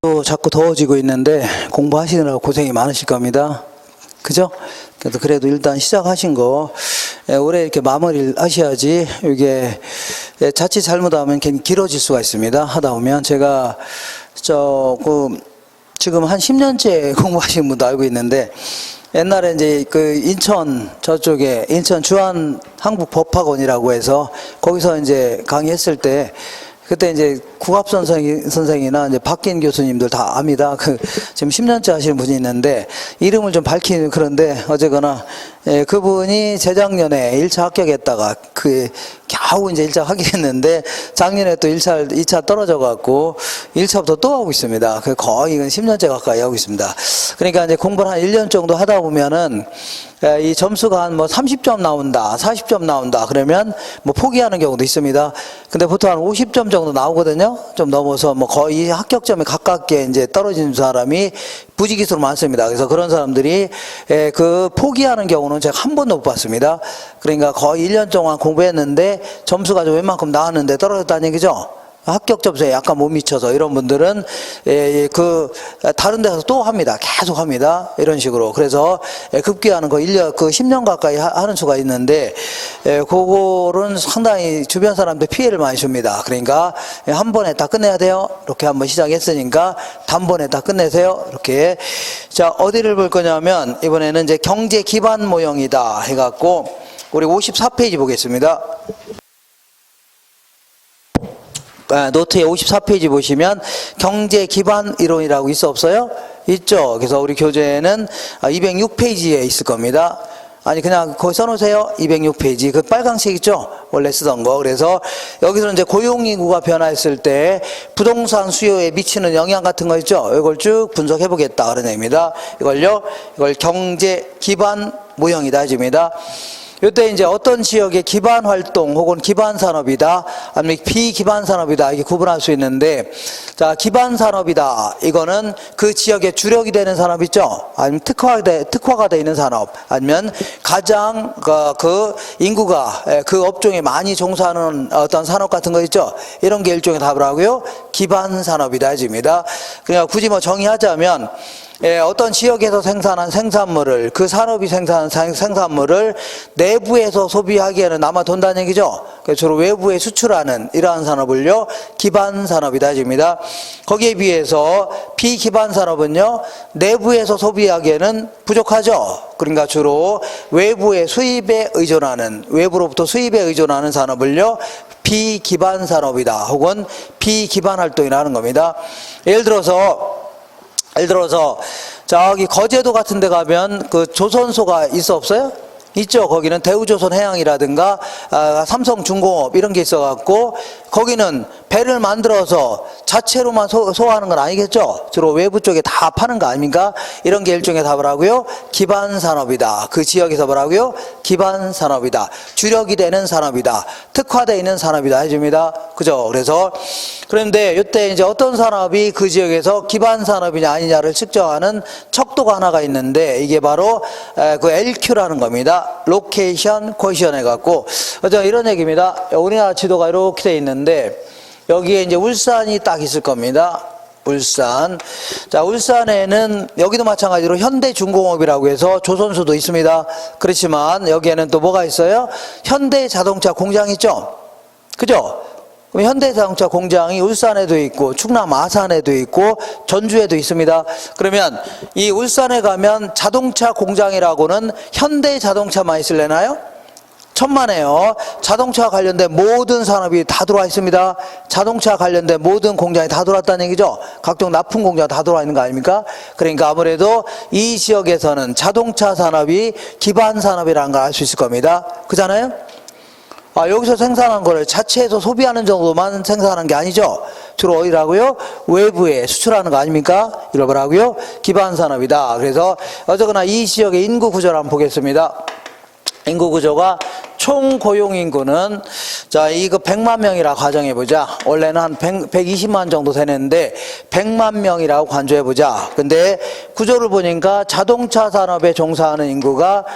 또 자꾸 더워지고 있는데 공부하시느라고 고생이 많으실 겁니다. 그죠? 그래도 일단 시작하신 거 올해 이렇게 마무리를 하셔야지. 이게 자칫 잘못하면 괜히 길어질 수가 있습니다. 하다 보면 제가 지금 한 10년째 공부하시는 분도 알고 있는데, 옛날에 이제 그 인천 저쪽에 인천 주한한국법학원이라고 해서 거기서 이제 강의했을 때, 그때 이제 국합 선생이나 이제 박긴 교수님들 다 압니다. 지금 10년째 하시는 분이 있는데 이름을 좀 밝히는, 그런데 어쨌거나 그분이 재작년에 1차 합격했다가 겨우 이제 1차 합격했는데 작년에 또 2차 떨어져 갖고 1차부터 또 하고 있습니다. 거의 이건 10년째 가까이 하고 있습니다. 그러니까 이제 공부를 한 1년 정도 하다 보면은 이 점수가 한 30점 나온다, 40점 나온다 그러면 포기하는 경우도 있습니다. 근데 보통 한 50점 정도 나오거든요. 좀 넘어서 거의 합격점에 가깝게 이제 떨어지는 사람이 부지기수로 많습니다. 그래서 그런 사람들이 포기하는 경우는 제가 한 번도 못 봤습니다. 그러니까 거의 1년 동안 공부했는데 점수가 좀 웬만큼 나왔는데 떨어졌다는 얘기죠. 합격 점수에 약간 못 미쳐서 이런 분들은 다른 데서 또 합니다. 계속 합니다. 이런 식으로. 그래서 급기야는 10년 가까이 하는 수가 있는데, 그거는 상당히 주변 사람들 피해를 많이 줍니다. 그러니까 한 번에 다 끝내야 돼요. 이렇게 한번 시작했으니까 단번에 다 끝내세요. 이렇게. 자, 어디를 볼 거냐면 이번에는 이제 경제 기반 모형이다 해갖고 우리 54페이지 보겠습니다. 노트에 54페이지 보시면 경제 기반 이론이라고 있어 없어요? 있죠. 그래서 우리 교재에는 206페이지에 있을 겁니다. 아니 그냥 거기 써놓으세요. 206페이지 그 빨강색 있죠? 원래 쓰던 거. 그래서 여기서는 이제 고용인구가 변화했을 때 부동산 수요에 미치는 영향 같은 거 있죠? 이걸 쭉 분석해 보겠다 그런 얘기입니다. 이걸 경제 기반 모형이다 해줍니다. 이때 이제 어떤 지역의 기반 활동 혹은 기반 산업이다, 아니면 비기반 산업이다, 이렇게 구분할 수 있는데, 자, 기반 산업이다. 이거는 그 지역의 주력이 되는 산업 있죠? 아니면 특화가 되어 있는 산업, 아니면 가장 그 인구가 그 업종에 많이 종사하는 어떤 산업 같은 거 있죠? 이런 게 일종의 답을 하고요. 기반 산업이다 해줍니다. 그냥 굳이 정의하자면, 어떤 지역에서 생산한 생산물을, 그 산업이 생산한 생산물을 내부에서 소비하기에는 남아 돈다는 얘기죠. 주로 외부에 수출하는 이러한 산업을요, 기반 산업이다 해줍니다. 거기에 비해서 비기반 산업은요, 내부에서 소비하기에는 부족하죠. 그러니까 주로 외부의 수입에 의존하는, 외부로부터 수입에 의존하는 산업을요, 비기반 산업이다 혹은 비기반 활동이라 하는 겁니다. 예를 들어서 저기 거제도 같은 데 가면 그 조선소가 있어 없어요? 있죠. 거기는 대우조선해양이라든가 삼성중공업 이런 게 있어 갖고 거기는 배를 만들어서 자체로만 소화하는 건 아니겠죠. 주로 외부 쪽에 다 파는 거 아닙니까? 이런 게 일종의 답을 하고요. 기반 산업이다. 그 지역에서 뭐라고요? 기반 산업이다. 주력이 되는 산업이다. 특화되어 있는 산업이다 해줍니다. 그죠? 그런데 이때 이제 어떤 산업이 그 지역에서 기반 산업이냐 아니냐를 측정하는 척도가 하나가 있는데, 이게 바로 그 LQ라는 겁니다. 로케이션 코에피션 해갖고 이런 얘기입니다. 우리나라 지도가 이렇게 돼 있는데 여기에 이제 울산이 딱 있을 겁니다. 울산. 자, 울산에는 여기도 마찬가지로 현대중공업이라고 해서 조선소도 있습니다. 그렇지만 여기에는 또 뭐가 있어요? 현대자동차 공장 있죠? 그죠? 그럼 현대자동차 공장이 울산에도 있고 충남 아산에도 있고 전주에도 있습니다. 그러면 이 울산에 가면 자동차 공장이라고는 현대자동차만 있을래나요? 천만에요. 자동차 관련된 모든 산업이 다 들어와 있습니다. 자동차 관련된 모든 공장이 다 들어왔다는 얘기죠. 각종 납품 공장 다 들어와 있는 거 아닙니까? 그러니까 아무래도 이 지역에서는 자동차 산업이 기반 산업이라는 걸 알 수 있을 겁니다. 그잖아요? 여기서 생산한 거를 자체에서 소비하는 정도만 생산하는 게 아니죠. 주로 어디라고요? 외부에 수출하는 거 아닙니까? 이걸 뭐라고요? 기반 산업이다. 그래서 어쨌거나 이 지역의 인구 구조를 한번 보겠습니다. 인구 구조가 총 고용 인구는 자, 이거 100만 명이라 가정해 보자. 원래는 한 120만 정도 되는데 100만 명이라고 간주해 보자. 근데 구조를 보니까 자동차 산업에 종사하는 인구가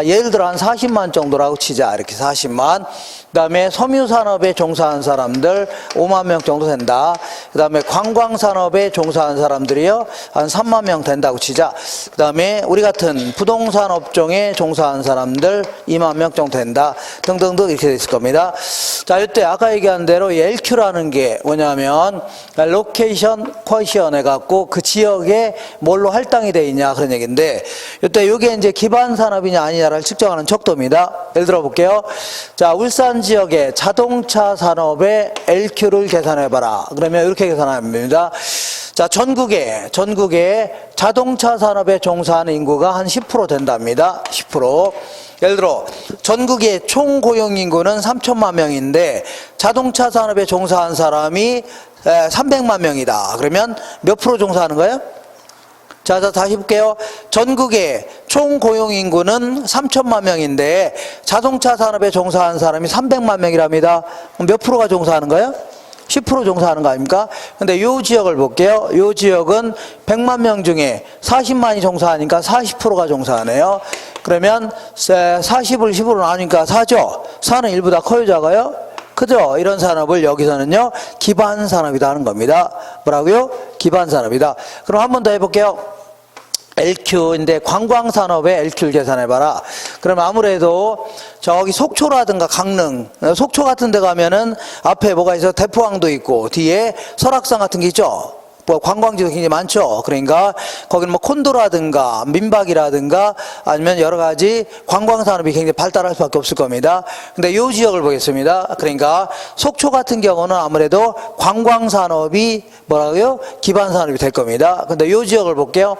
예를 들어 한 40만 정도라고 치자. 이렇게 40만. 그다음에 섬유 산업에 종사하는 사람들 5만 명 정도 된다. 그다음에 관광 산업에 종사하는 사람들이요 한 3만 명 된다고 치자. 그다음에 우리 같은 부동산 업종에 종사하는 사람들 2만 명 정도 된다. 등등등 이렇게 돼 있을 겁니다. 자, 이때 아까 얘기한 대로 이 LQ라는 게 뭐냐면 로케이션 쿼시언 해갖고 그 지역에 뭘로 할당이 돼 있냐 그런 얘기인데, 이때 이게 이제 기반 산업이냐 아니냐를 측정하는 척도입니다. 예를 들어 볼게요. 자, 울산 지역의 자동차 산업의 LQ를 계산해봐라. 그러면 이렇게 계산하면 됩니다. 자, 전국에 자동차 산업에 종사하는 인구가 한 10% 된답니다. 10%. 예를 들어 전국의 총 고용 인구는 3천만 명인데 자동차 산업에 종사한 사람이 300만 명이다. 그러면 몇 프로 종사하는 거예요? 자, 다시 볼게요. 전국의 총 고용 인구는 3천만 명인데 자동차 산업에 종사하는 사람이 300만 명이랍니다. 그럼 몇 프로가 종사하는 거예요? 10% 종사하는 거 아닙니까? 근데 요 지역을 볼게요. 요 지역은 100만 명 중에 40만이 종사하니까 40%가 종사하네요. 그러면 40을 10으로 나누니까 4죠. 4는 1보다 커요, 작아요? 그죠? 이런 산업을 여기서는요 기반 산업이다 하는 겁니다. 뭐라고요? 기반 산업이다. 그럼 한 번 더 해볼게요. LQ인데 관광산업의 LQ를 계산해봐라. 그러면 아무래도 저기 속초라든가 강릉, 속초 같은 데 가면은 앞에 뭐가 있어? 대포항도 있고 뒤에 설악산 같은 게 있죠. 뭐 관광지도 굉장히 많죠. 그러니까 거기는 뭐 콘도라든가 민박이라든가 아니면 여러 가지 관광 산업이 굉장히 발달할 수밖에 없을 겁니다. 근데 이 지역을 보겠습니다. 그러니까 속초 같은 경우는 아무래도 관광 산업이 뭐라고요? 기반 산업이 될 겁니다. 근데 이 지역을 볼게요.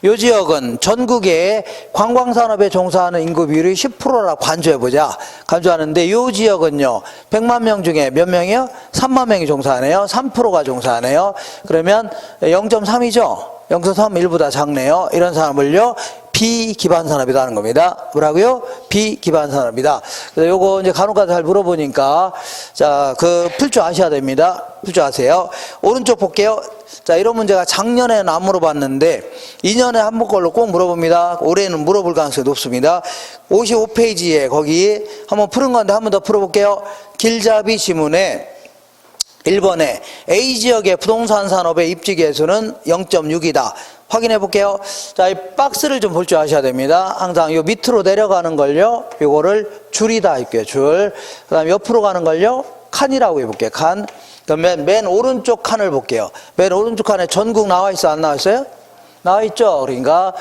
이 지역은 전국에 관광산업에 종사하는 인구 비율이 10%라고 간주해보자. 간주하는데 이 지역은요 100만 명 중에 몇 명이요? 3만 명이 종사하네요. 3%가 종사하네요. 그러면 0.3이죠. 0.3 1보다 작네요. 이런 산업을요 비기반 산업이다 하는 겁니다. 뭐라고요? 비기반 산업이다. 그래서 요거 이제 간혹가다 잘 물어보니까 자, 그 풀 줄 아셔야 됩니다. 풀 줄 아세요. 오른쪽 볼게요. 자, 이런 문제가 작년에는 안 물어봤는데 2년에 한 번 걸로 꼭 물어봅니다. 올해는 물어볼 가능성이 높습니다. 55페이지에 거기 한번 푸는 건데 한 번 더 풀어볼게요. 길잡이 지문에 1번에 A 지역의 부동산 산업의 입지 개수는 0.6이다. 확인해 볼게요. 자, 이 박스를 좀 볼 줄 아셔야 됩니다. 항상 요 밑으로 내려가는 걸요, 요거를 줄이다 할게요. 줄. 그 다음에 옆으로 가는 걸요, 칸이라고 해볼게요. 칸. 그러면 맨 오른쪽 칸을 볼게요. 맨 오른쪽 칸에 전국 나와 있어, 안 나와 있어요? 나와 있죠. 그러니까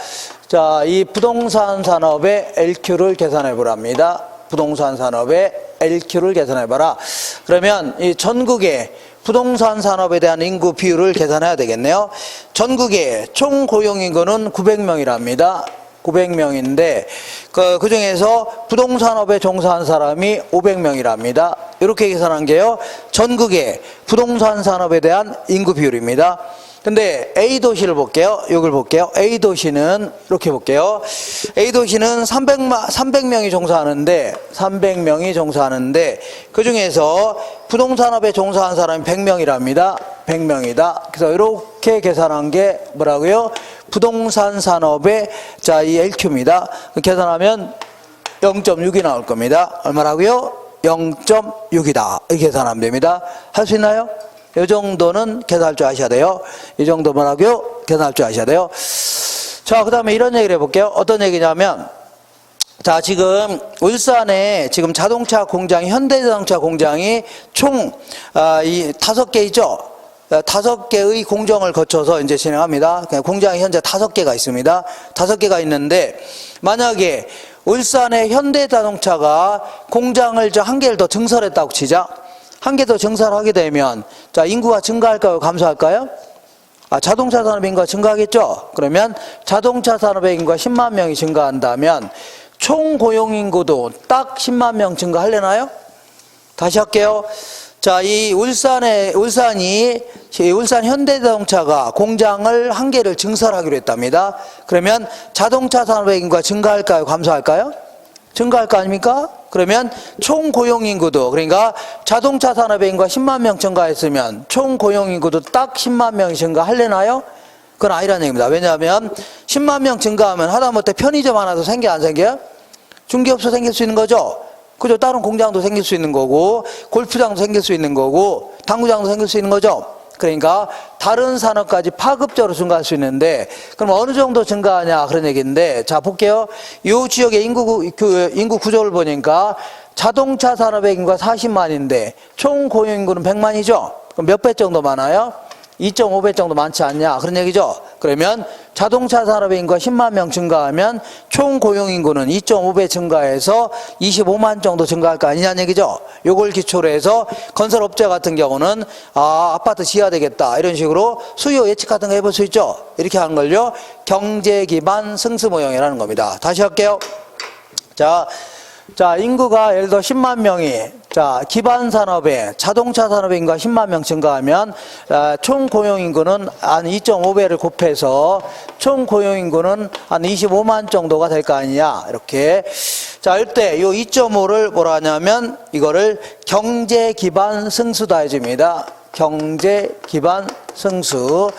자, 이 부동산 산업의 LQ를 계산해 보랍니다. 부동산 산업의 LQ를 계산해 봐라. 그러면 이 전국의 부동산 산업에 대한 인구 비율을 계산해야 되겠네요. 전국의 총 고용 인구는 900명이랍니다. 900명인데 그 중에서 부동산업에 종사한 사람이 500명이랍니다. 이렇게 계산한 게요 전국의 부동산 산업에 대한 인구 비율입니다. 근데 A도시를 볼게요. 여기를 볼게요. A도시는 이렇게 볼게요. A도시는 300명이 종사하는데 300명이 종사하는데 그 중에서 부동산업에 종사한 사람이 100명이랍니다. 100명이다. 그래서 이렇게 계산한 게 뭐라고요? 부동산 산업의 자, 이 LQ입니다. 계산하면 0.6이 나올 겁니다. 얼마라고요? 0.6이다. 이렇게 계산하면 됩니다. 할 수 있나요? 이 정도는 계산할 줄 아셔야 돼요. 이 정도만 하고요. 계산할 줄 아셔야 돼요. 자, 그 다음에 이런 얘기를 해볼게요. 어떤 얘기냐면, 자, 지금 울산에 지금 자동차 공장이, 현대자동차 공장이 총, 이 5개 있죠? 5개의 공정을 거쳐서 이제 진행합니다. 공장이 현재 5개가 있습니다. 5개가 있는데, 만약에 울산의 현대자동차가 공장을 한 개를 더 증설했다고 치자. 한 개 더 증설하게 되면 자, 인구가 증가할까요? 감소할까요? 자동차 산업의 인구가 증가하겠죠? 그러면 자동차 산업의 인구가 10만 명이 증가한다면 총 고용 인구도 딱 10만 명 증가하려나요? 다시 할게요. 자, 이 울산 현대자동차가 공장을 한 개를 증설하기로 했답니다. 그러면 자동차 산업의 인구가 증가할까요? 감소할까요? 증가할 거 아닙니까? 그러면 총 고용인구도, 그러니까 자동차 산업의 인구가 10만 명 증가했으면 총 고용인구도 딱 10만 명이 증가할래나요? 그건 아니라는 얘기입니다. 왜냐하면 10만 명 증가하면 하다못해 편의점 하나도 생겨 안 생겨요? 중개업소 생길 수 있는 거죠? 그죠? 다른 공장도 생길 수 있는 거고, 골프장도 생길 수 있는 거고, 당구장도 생길 수 있는 거죠? 그러니까 다른 산업까지 파급적으로 증가할 수 있는데, 그럼 어느 정도 증가하냐 그런 얘기인데, 자 볼게요. 이 지역의 인구 구조를 보니까 자동차 산업의 인구가 40만인데 총 고용인구는 100만이죠? 그럼 몇 배 정도 많아요? 2.5배 정도 많지 않냐 그런 얘기죠. 그러면 자동차 산업의 인구가 10만 명 증가하면 총 고용인구는 2.5배 증가해서 25만 정도 증가할 거 아니냐는 얘기죠. 요걸 기초로 해서 건설업체 같은 경우는 아파트 지어야 되겠다 이런 식으로 수요 예측 같은 거 해볼 수 있죠. 이렇게 하는 걸요 경제기반 승수모형이라는 겁니다. 다시 할게요. 자, 인구가 예를 들어 10만 명이, 기반 산업에, 자동차 산업의 인구가 10만 명 증가하면, 총 고용인구는 한 2.5배를 곱해서, 총 고용인구는 한 25만 정도가 될 거 아니냐, 이렇게. 자, 이때, 요 2.5를 뭐라 하냐면, 이거를 경제 기반 승수다 해줍니다. 경제 기반 승수.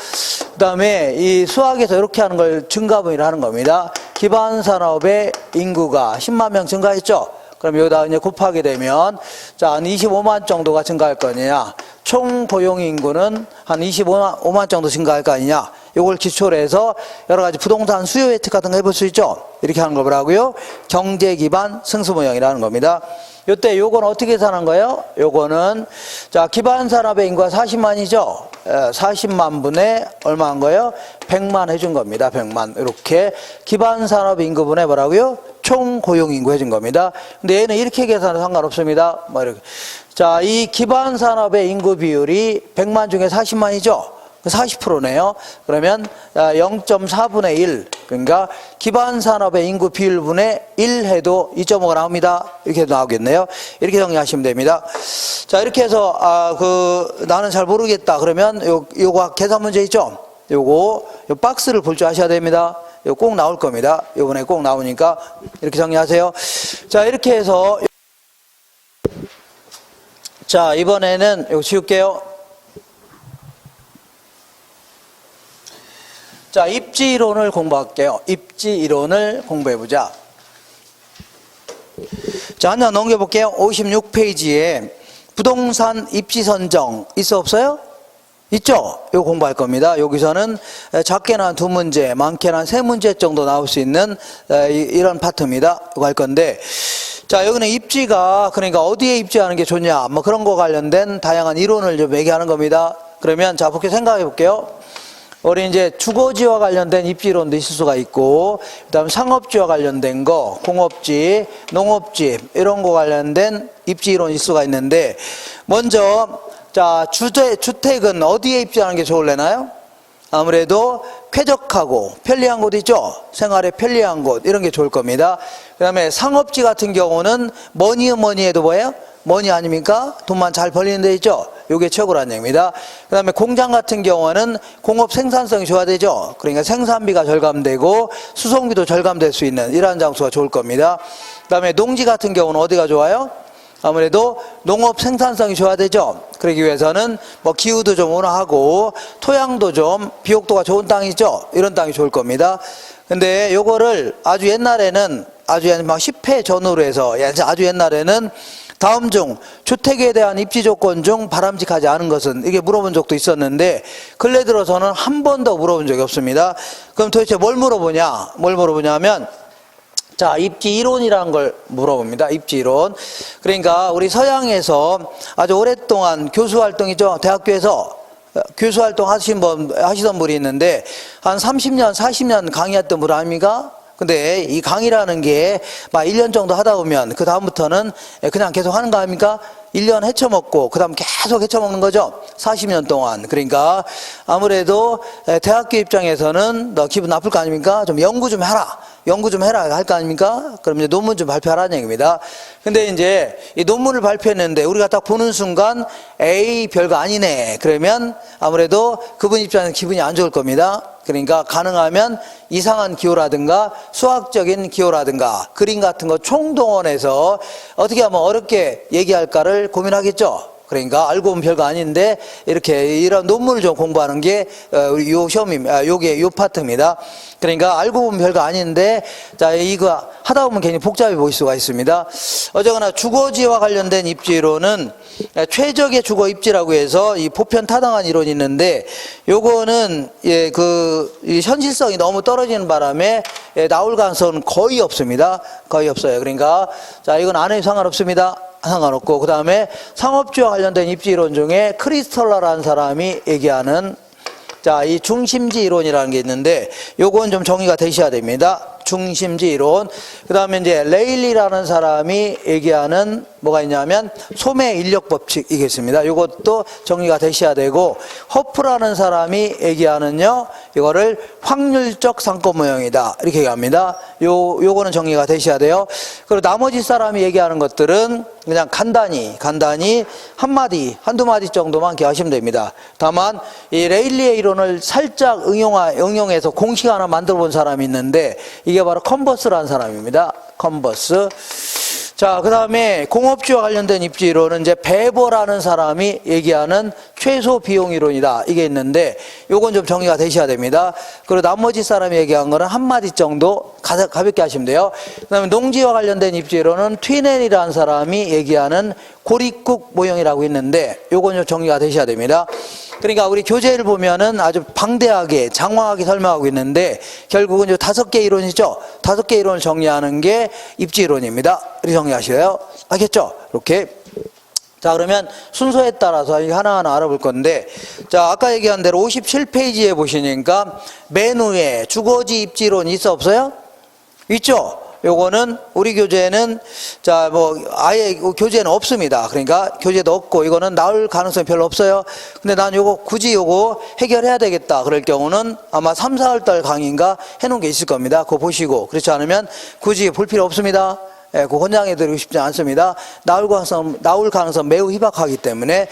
그 다음에 이 수학에서 이렇게 하는 걸 증가분위를 하는 겁니다. 기반 산업의 인구가 10만 명 증가했죠? 그럼 여기다 이제 곱하게 되면, 한 25만 정도가 증가할 거 아니냐. 총 고용 인구는 한 25만 정도 증가할 거 아니냐. 요걸 기초로 해서 여러 가지 부동산 수요 예측 같은 거 해볼 수 있죠? 이렇게 하는 거 뭐라고요? 경제 기반 승수 모형이라는 겁니다. 요때 요건 어떻게 계산한 거예요? 요거는 기반 산업의 인구가 40만이죠. 40만 분의 얼마 한 거예요? 100만 해준 겁니다. 100만. 이렇게 기반 산업 인구분의 뭐라고요? 총 고용 인구 해준 겁니다. 근데 얘는 이렇게 계산해도 상관없습니다. 뭐 이렇게. 이 기반 산업의 인구 비율이 100만 중에 40만이죠. 40%네요. 그러면 0.4분의 1. 그러니까 기반 산업의 인구 비율분의 1 해도 2.5가 나옵니다. 이렇게 나오겠네요. 이렇게 정리하시면 됩니다. 자, 이렇게 해서 나는 잘 모르겠다. 그러면 요거 계산 문제 있죠? 요 박스를 볼 줄 아셔야 됩니다. 이거 꼭 나올 겁니다. 요번에 꼭 나오니까 이렇게 정리하세요. 자, 이렇게 해서 자, 이번에는 이거 지울게요. 자, 입지이론을 공부할게요. 입지이론을 공부해보자. 자, 한 장 넘겨볼게요. 56페이지에 부동산 입지 선정 있어 없어요? 있죠? 이거 공부할 겁니다. 여기서는 작게는 한 2문제, 많게는 한 3문제 정도 나올 수 있는 이런 파트입니다. 이거 할 건데, 자, 여기는 입지가, 그러니까 어디에 입지하는 게 좋냐, 뭐 그런 거 관련된 다양한 이론을 좀 얘기하는 겁니다. 그러면 자, 그렇게 생각해 볼게요. 우리 이제 주거지와 관련된 입지론도 있을 수가 있고, 그 다음에 상업지와 관련된 거, 공업지, 농업지, 이런 거 관련된 입지론이 있을 수가 있는데, 먼저, 자, 주택은 어디에 입지하는 게 좋을래나요? 아무래도 쾌적하고 편리한 곳 있죠? 생활에 편리한 곳, 이런 게 좋을 겁니다. 그 다음에 상업지 같은 경우는 뭐니 해도 뭐예요? 뭐니 아닙니까? 돈만 잘 벌리는 데 있죠? 요게 최고라는 얘기입니다. 그 다음에 공장 같은 경우는 공업 생산성이 좋아야 되죠? 그러니까 생산비가 절감되고 수송비도 절감될 수 있는 이러한 장소가 좋을 겁니다. 그 다음에 농지 같은 경우는 어디가 좋아요? 아무래도 농업 생산성이 좋아야 되죠? 그러기 위해서는 뭐 기후도 좀 온화하고 토양도 좀 비옥도가 좋은 땅이죠? 이런 땅이 좋을 겁니다. 근데 요거를 아주 옛날에는 막 10회 전후로 해서 아주 옛날에는 다음 중 주택에 대한 입지 조건 중 바람직하지 않은 것은, 이게 물어본 적도 있었는데 근래 들어서는 한 번도 물어본 적이 없습니다. 그럼 도대체 뭘 물어보냐면 자, 입지 이론이라는 걸 물어봅니다. 입지 이론. 그러니까 우리 서양에서 아주 오랫동안 교수 활동이죠. 대학교에서 교수 활동 하시던 분이 있는데 한 30년, 40년 강의했던 분 아닙니까? 근데 이 강의라는 게 막 1년 정도 하다 보면 그 다음부터는 그냥 계속 하는 거 아닙니까? 1년 헤쳐먹고 그 다음 계속 헤쳐먹는 거죠. 40년 동안. 그러니까 아무래도 대학교 입장에서는 너 기분 나쁠 거 아닙니까? 좀 연구 좀 해라. 연구 좀 해라 할 거 아닙니까? 그럼 이제 논문 좀 발표하라는 얘기입니다. 근데 이제 이 논문을 발표했는데 우리가 딱 보는 순간 에이 별거 아니네. 그러면 아무래도 그분 입장에서 기분이 안 좋을 겁니다. 그러니까 가능하면 이상한 기호라든가 수학적인 기호라든가 그림 같은 거 총동원해서 어떻게 하면 어렵게 얘기할까를 고민하겠죠. 그러니까 알고 보면 별거 아닌데 이렇게 이런 논문을 좀 공부하는 게 요 시험입니다. 요게 요 파트입니다. 그러니까 알고 보면 별거 아닌데 자 이거 하다 보면 괜히 복잡해 보일 수가 있습니다. 어쨌거나 주거지와 관련된 입지이론은 최적의 주거 입지라고 해서 이 보편 타당한 이론이 있는데 요거는 이 현실성이 너무 떨어지는 바람에 나올 가능성은 거의 없습니다. 거의 없어요. 그러니까 자 이건 안 해도 상관없습니다. 상관없고 그 다음에 상업지와 관련된 입지이론 중에 크리스털러라는 사람이 얘기하는 자, 이 중심지 이론이라는 게 있는데 요건 좀 정의가 되셔야 됩니다. 중심지 이론. 그 다음에 이제 레일리라는 사람이 얘기하는 뭐가 있냐면 소매 인력 법칙이겠습니다. 이것도 정리가 되셔야 되고 허프라는 사람이 얘기하는요 이거를 확률적 상권 모형이다 이렇게 얘기합니다. 요거는 정리가 되셔야 돼요. 그리고 나머지 사람이 얘기하는 것들은 그냥 간단히 한두 마디 정도만 기억하시면 됩니다. 다만 이 레일리의 이론을 살짝 응용해서 공식 하나 만들어 본 사람이 있는데 이게 바로 컨버스라는 사람입니다. 컨버스. 자, 그 다음에 공업지와 관련된 입지이론은 이제 베버라는 사람이 얘기하는 최소 비용 이론이다. 이게 있는데 요건 좀 정리가 되셔야 됩니다. 그리고 나머지 사람이 얘기한 거는 한마디 정도 가볍게 하시면 돼요. 그 다음에 농지와 관련된 입지이론은 튀넬이라는 사람이 얘기하는 고립국 모형이라고 있는데 요건 좀 정리가 되셔야 됩니다. 그러니까 우리 교재를 보면은 아주 방대하게 장황하게 설명하고 있는데 결국은 이 5개 이론이죠. 5개 이론을 정리하는 게 입지이론입니다. 이렇게 정리하셔요. 알겠죠? 이렇게. 자, 그러면 순서에 따라서 하나하나 알아볼 건데, 자, 아까 얘기한 대로 57페이지에 보시니까 메뉴에 주거지 입지이론 있어 없어요? 있죠? 요거는 우리 교재는 자 뭐 아예 교재는 없습니다. 그러니까 교재도 없고 이거는 나올 가능성이 별로 없어요. 근데 난 요거 굳이 요거 해결해야 되겠다 그럴 경우는 아마 3, 4월달 강의인가 해놓은 게 있을 겁니다. 그거 보시고 그렇지 않으면 굳이 볼 필요 없습니다. 예, 그거 권장해 드리고 싶지 않습니다. 나올 가능성 매우 희박하기 때문에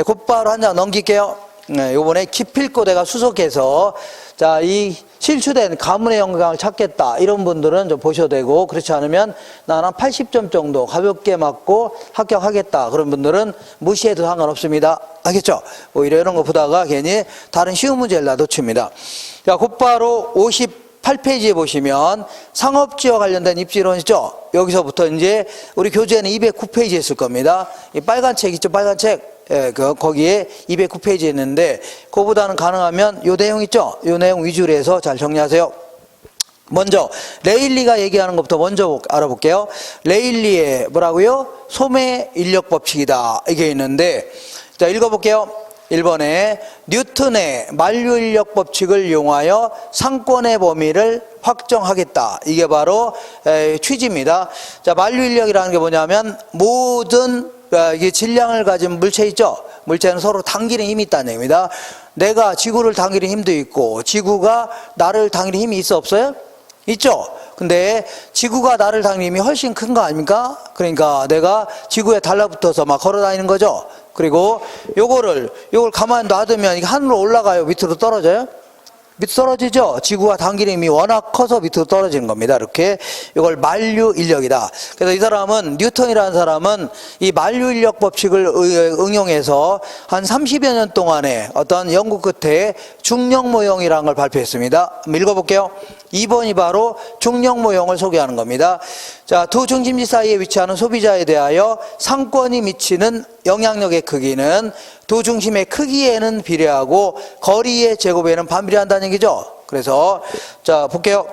곧바로 한 장 넘길게요. 네, 요번에 기필코 내가 수석해서 자, 이 실추된 가문의 영광을 찾겠다 이런 분들은 좀 보셔도 되고 그렇지 않으면 나는 80점 정도 가볍게 맞고 합격하겠다 그런 분들은 무시해도 상관없습니다. 알겠죠? 오히려 이런 거 보다가 괜히 다른 쉬운 문제를 놔놓칩니다. 자, 곧바로 58페이지에 보시면 상업지와 관련된 입지이론 있죠? 여기서부터 이제 우리 교재는 209페이지에 있을 겁니다. 이 빨간 책 있죠? 빨간 책. 예, 거기에 209페이지에 있는데 그거보다는 가능하면 요 내용 있죠? 요 내용 위주로 해서 잘 정리하세요. 먼저 레일리가 얘기하는 것부터 먼저 알아볼게요. 레일리의 뭐라고요? 소매 인력 법칙이다 이게 있는데 자 읽어볼게요. 1번에 뉴턴의 만류 인력 법칙을 이용하여 상권의 범위를 확정하겠다. 이게 바로 취지입니다. 자, 만류 인력이라는 게 뭐냐면 모든 이게 질량을 가진 물체 있죠? 물체는 서로 당기는 힘이 있다는 얘기입니다. 내가 지구를 당기는 힘도 있고 지구가 나를 당기는 힘이 있어 없어요? 있죠? 근데 지구가 나를 당기는 힘이 훨씬 큰 거 아닙니까? 그러니까 내가 지구에 달라붙어서 막 걸어 다니는 거죠? 그리고 요걸 가만히 놔두면 이게 하늘로 올라가요? 밑으로 떨어져요? 밑으로 떨어지죠? 지구가 당기는 힘이 워낙 커서 밑으로 떨어지는 겁니다. 이렇게 이걸 만류 인력이다. 그래서 이 사람은 뉴턴이라는 사람은 이 만류 인력 법칙을 응용해서 한 30여 년 동안의 어떤 연구 끝에 중력 모형이라는 걸 발표했습니다. 한번 읽어볼게요. 2번이 바로 중력 모형을 소개하는 겁니다. 자, 두 중심지 사이에 위치하는 소비자에 대하여 상권이 미치는 영향력의 크기는 두 중심의 크기에는 비례하고 거리의 제곱에는 반비례한다는 얘기죠. 그래서 자 볼게요.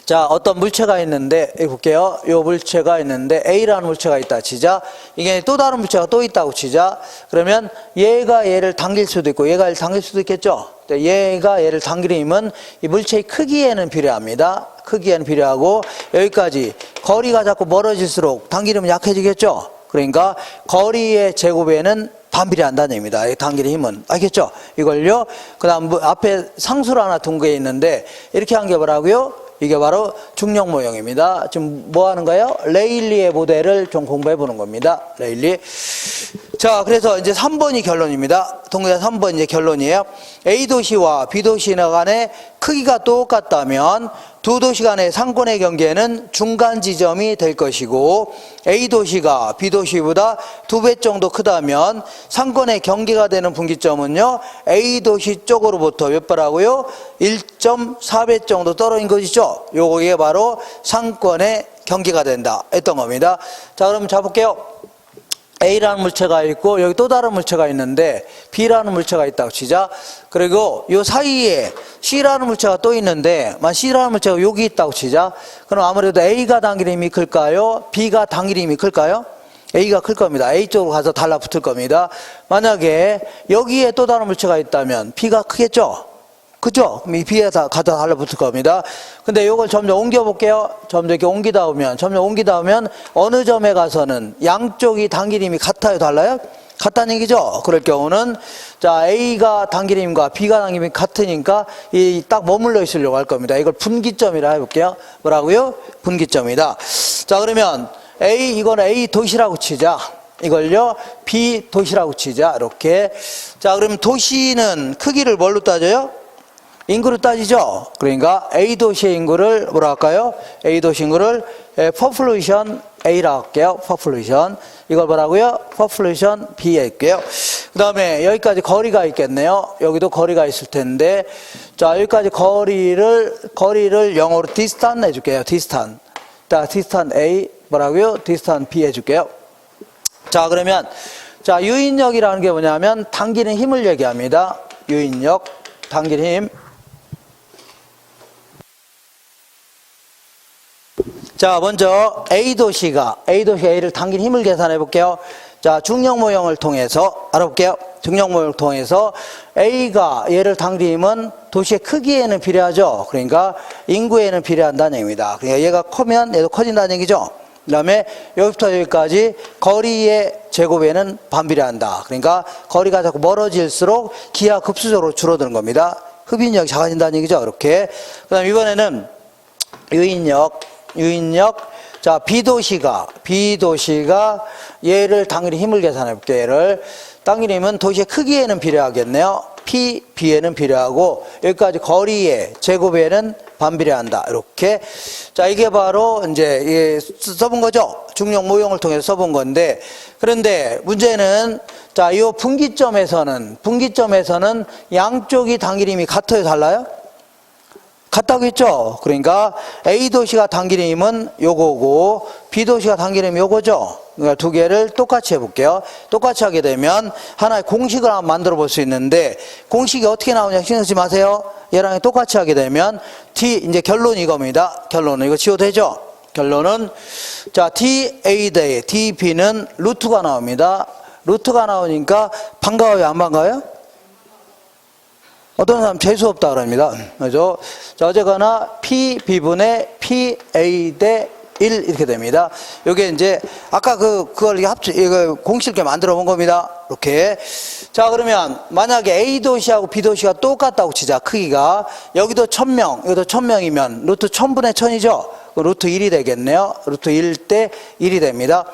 자, 어떤 물체가 있는데 여기 볼게요. 이 물체가 있는데 A라는 물체가 있다 치자. 이게 또 다른 물체가 또 있다고 치자. 그러면 얘가 얘를 당길 수도 있고 얘가 얘를 당길 수도 있겠죠. 얘가 얘를 당기는 힘은 이 물체의 크기에는 비례합니다. 크기에는 비례하고 여기까지 거리가 자꾸 멀어질수록 당기는 힘은 약해지겠죠. 그러니까 거리의 제곱에는 반비례한다는 얘기입니다. 당기는 힘은. 알겠죠? 이걸요. 그 다음 앞에 상수를 하나 둔 게 있는데 이렇게 한 게 뭐라고요? 이게 바로 중력 모형입니다. 지금 뭐 하는 거예요? 레일리의 모델을 좀 공부해 보는 겁니다. 레일리. 자, 그래서 이제 3번이 결론입니다. 동그란 3번 이제 결론이에요. A도시와 B도시 간의 크기가 똑같다면 두 도시 간의 상권의 경계는 중간 지점이 될 것이고, A도시가 B도시보다 2배 정도 크다면 상권의 경계가 되는 분기점은요, A도시 쪽으로부터 몇 배라고요? 1.4배 정도 떨어진 것이죠. 요게 바로 상권의 경계가 된다 했던 겁니다. 자, 그럼 자볼게요. A라는 물체가 있고 여기 또 다른 물체가 있는데 B라는 물체가 있다고 치자. 그리고 요 사이에 C라는 물체가 또 있는데 C라는 물체가 여기 있다고 치자. 그럼 아무래도 A가 당기는 힘이 클까요? B가 당기는 힘이 클까요? A가 클 겁니다. A 쪽으로 가서 달라붙을 겁니다. 만약에 여기에 또 다른 물체가 있다면 B가 크겠죠? 그죠? 그럼 이 B에 가다 달라붙을 겁니다. 근데 이걸 점점 옮겨볼게요. 점점 이렇게 옮기다 오면 어느 점에 가서는 양쪽이 당기는 힘이 같아요? 달라요? 같다는 얘기죠? 그럴 경우는 자, A가 당기는 힘과 B가 당기는 힘이 같으니까 이 딱 머물러 있으려고 할 겁니다. 이걸 분기점이라 해볼게요. 뭐라고요? 분기점이다. 자, 그러면 이거는 A 도시라고 치자. 이걸요, B 도시라고 치자. 이렇게. 자, 그러면 도시는 크기를 뭘로 따져요? 인구로 따지죠. 그러니까 A 도시의 인구를 뭐라 할까요? A 도시 인구를 population A라고 할게요. population. 이걸 뭐라고요? population B 할게요. 그 다음에 여기까지 거리가 있겠네요. 여기도 거리가 있을 텐데, 자, 여기까지 거리를 영어로 distance 해줄게요. distance. 자, distance A 뭐라고요? distance B 해줄게요. 자, 그러면 자, 유인력이라는 게 뭐냐면 당기는 힘을 얘기합니다. 유인력, 당기는 힘. 자, 먼저 A도시가 A를 당긴 힘을 계산해 볼게요. 자, 중력 모형을 통해서 알아볼게요. 중력 모형을 통해서 A가 얘를 당긴 힘은 도시의 크기에는 비례하죠. 그러니까 인구에는 비례한다는 얘기입니다. 그러니까 얘가 커면 얘도 커진다는 얘기죠. 그 다음에 여기부터 여기까지 거리의 제곱에는 반비례한다. 그러니까 거리가 자꾸 멀어질수록 기하급수적으로 줄어드는 겁니다. 흡인력이 작아진다는 얘기죠. 이렇게. 그 다음에 이번에는 유인력. 자, B도시가 얘를 당기는 힘을 계산해 볼게요. 얘를 당기는 힘은 도시의 크기에는 비례하겠네요. B에는 비례하고 여기까지 거리의 제곱에는 반비례한다. 이렇게. 자, 이게 바로 이제 써본 거죠. 중력 모형을 통해서 써본 건데, 그런데 문제는 자, 이 분기점에서는 양쪽이 당기는 힘이 같아요, 달라요? 같다고 했죠. 그러니까 A도시가 당기는 힘은 요거고 B도시가 당기는 힘이 요거죠. 그러니까 두 개를 똑같이 해볼게요. 똑같이 하게 되면 하나의 공식을 한번 만들어 볼 수 있는데, 공식이 어떻게 나오냐 신경 쓰지 마세요. 얘랑 똑같이 하게 되면 이제 결론이 이겁니다. 결론은 이거 지워도 되죠. 결론은 자, TA 대 DB는 루트가 나옵니다. 루트가 나오니까 반가워요, 안 반가워요? 어떤 사람 재수없다 그럽니다. 그죠? 자, 어쨌거나 PB분의 PA 대 1 이렇게 됩니다. 요게 이제 아까 그걸 이거 공식 이렇게 만들어 본 겁니다. 이렇게. 자, 그러면 만약에 A도시하고 B도시가 똑같다고 치자. 크기가 여기도 1000명, 여기도 1000명이면 루트 1000분의 1000이죠. 루트 1이 되겠네요. 루트 1 대 1이 됩니다.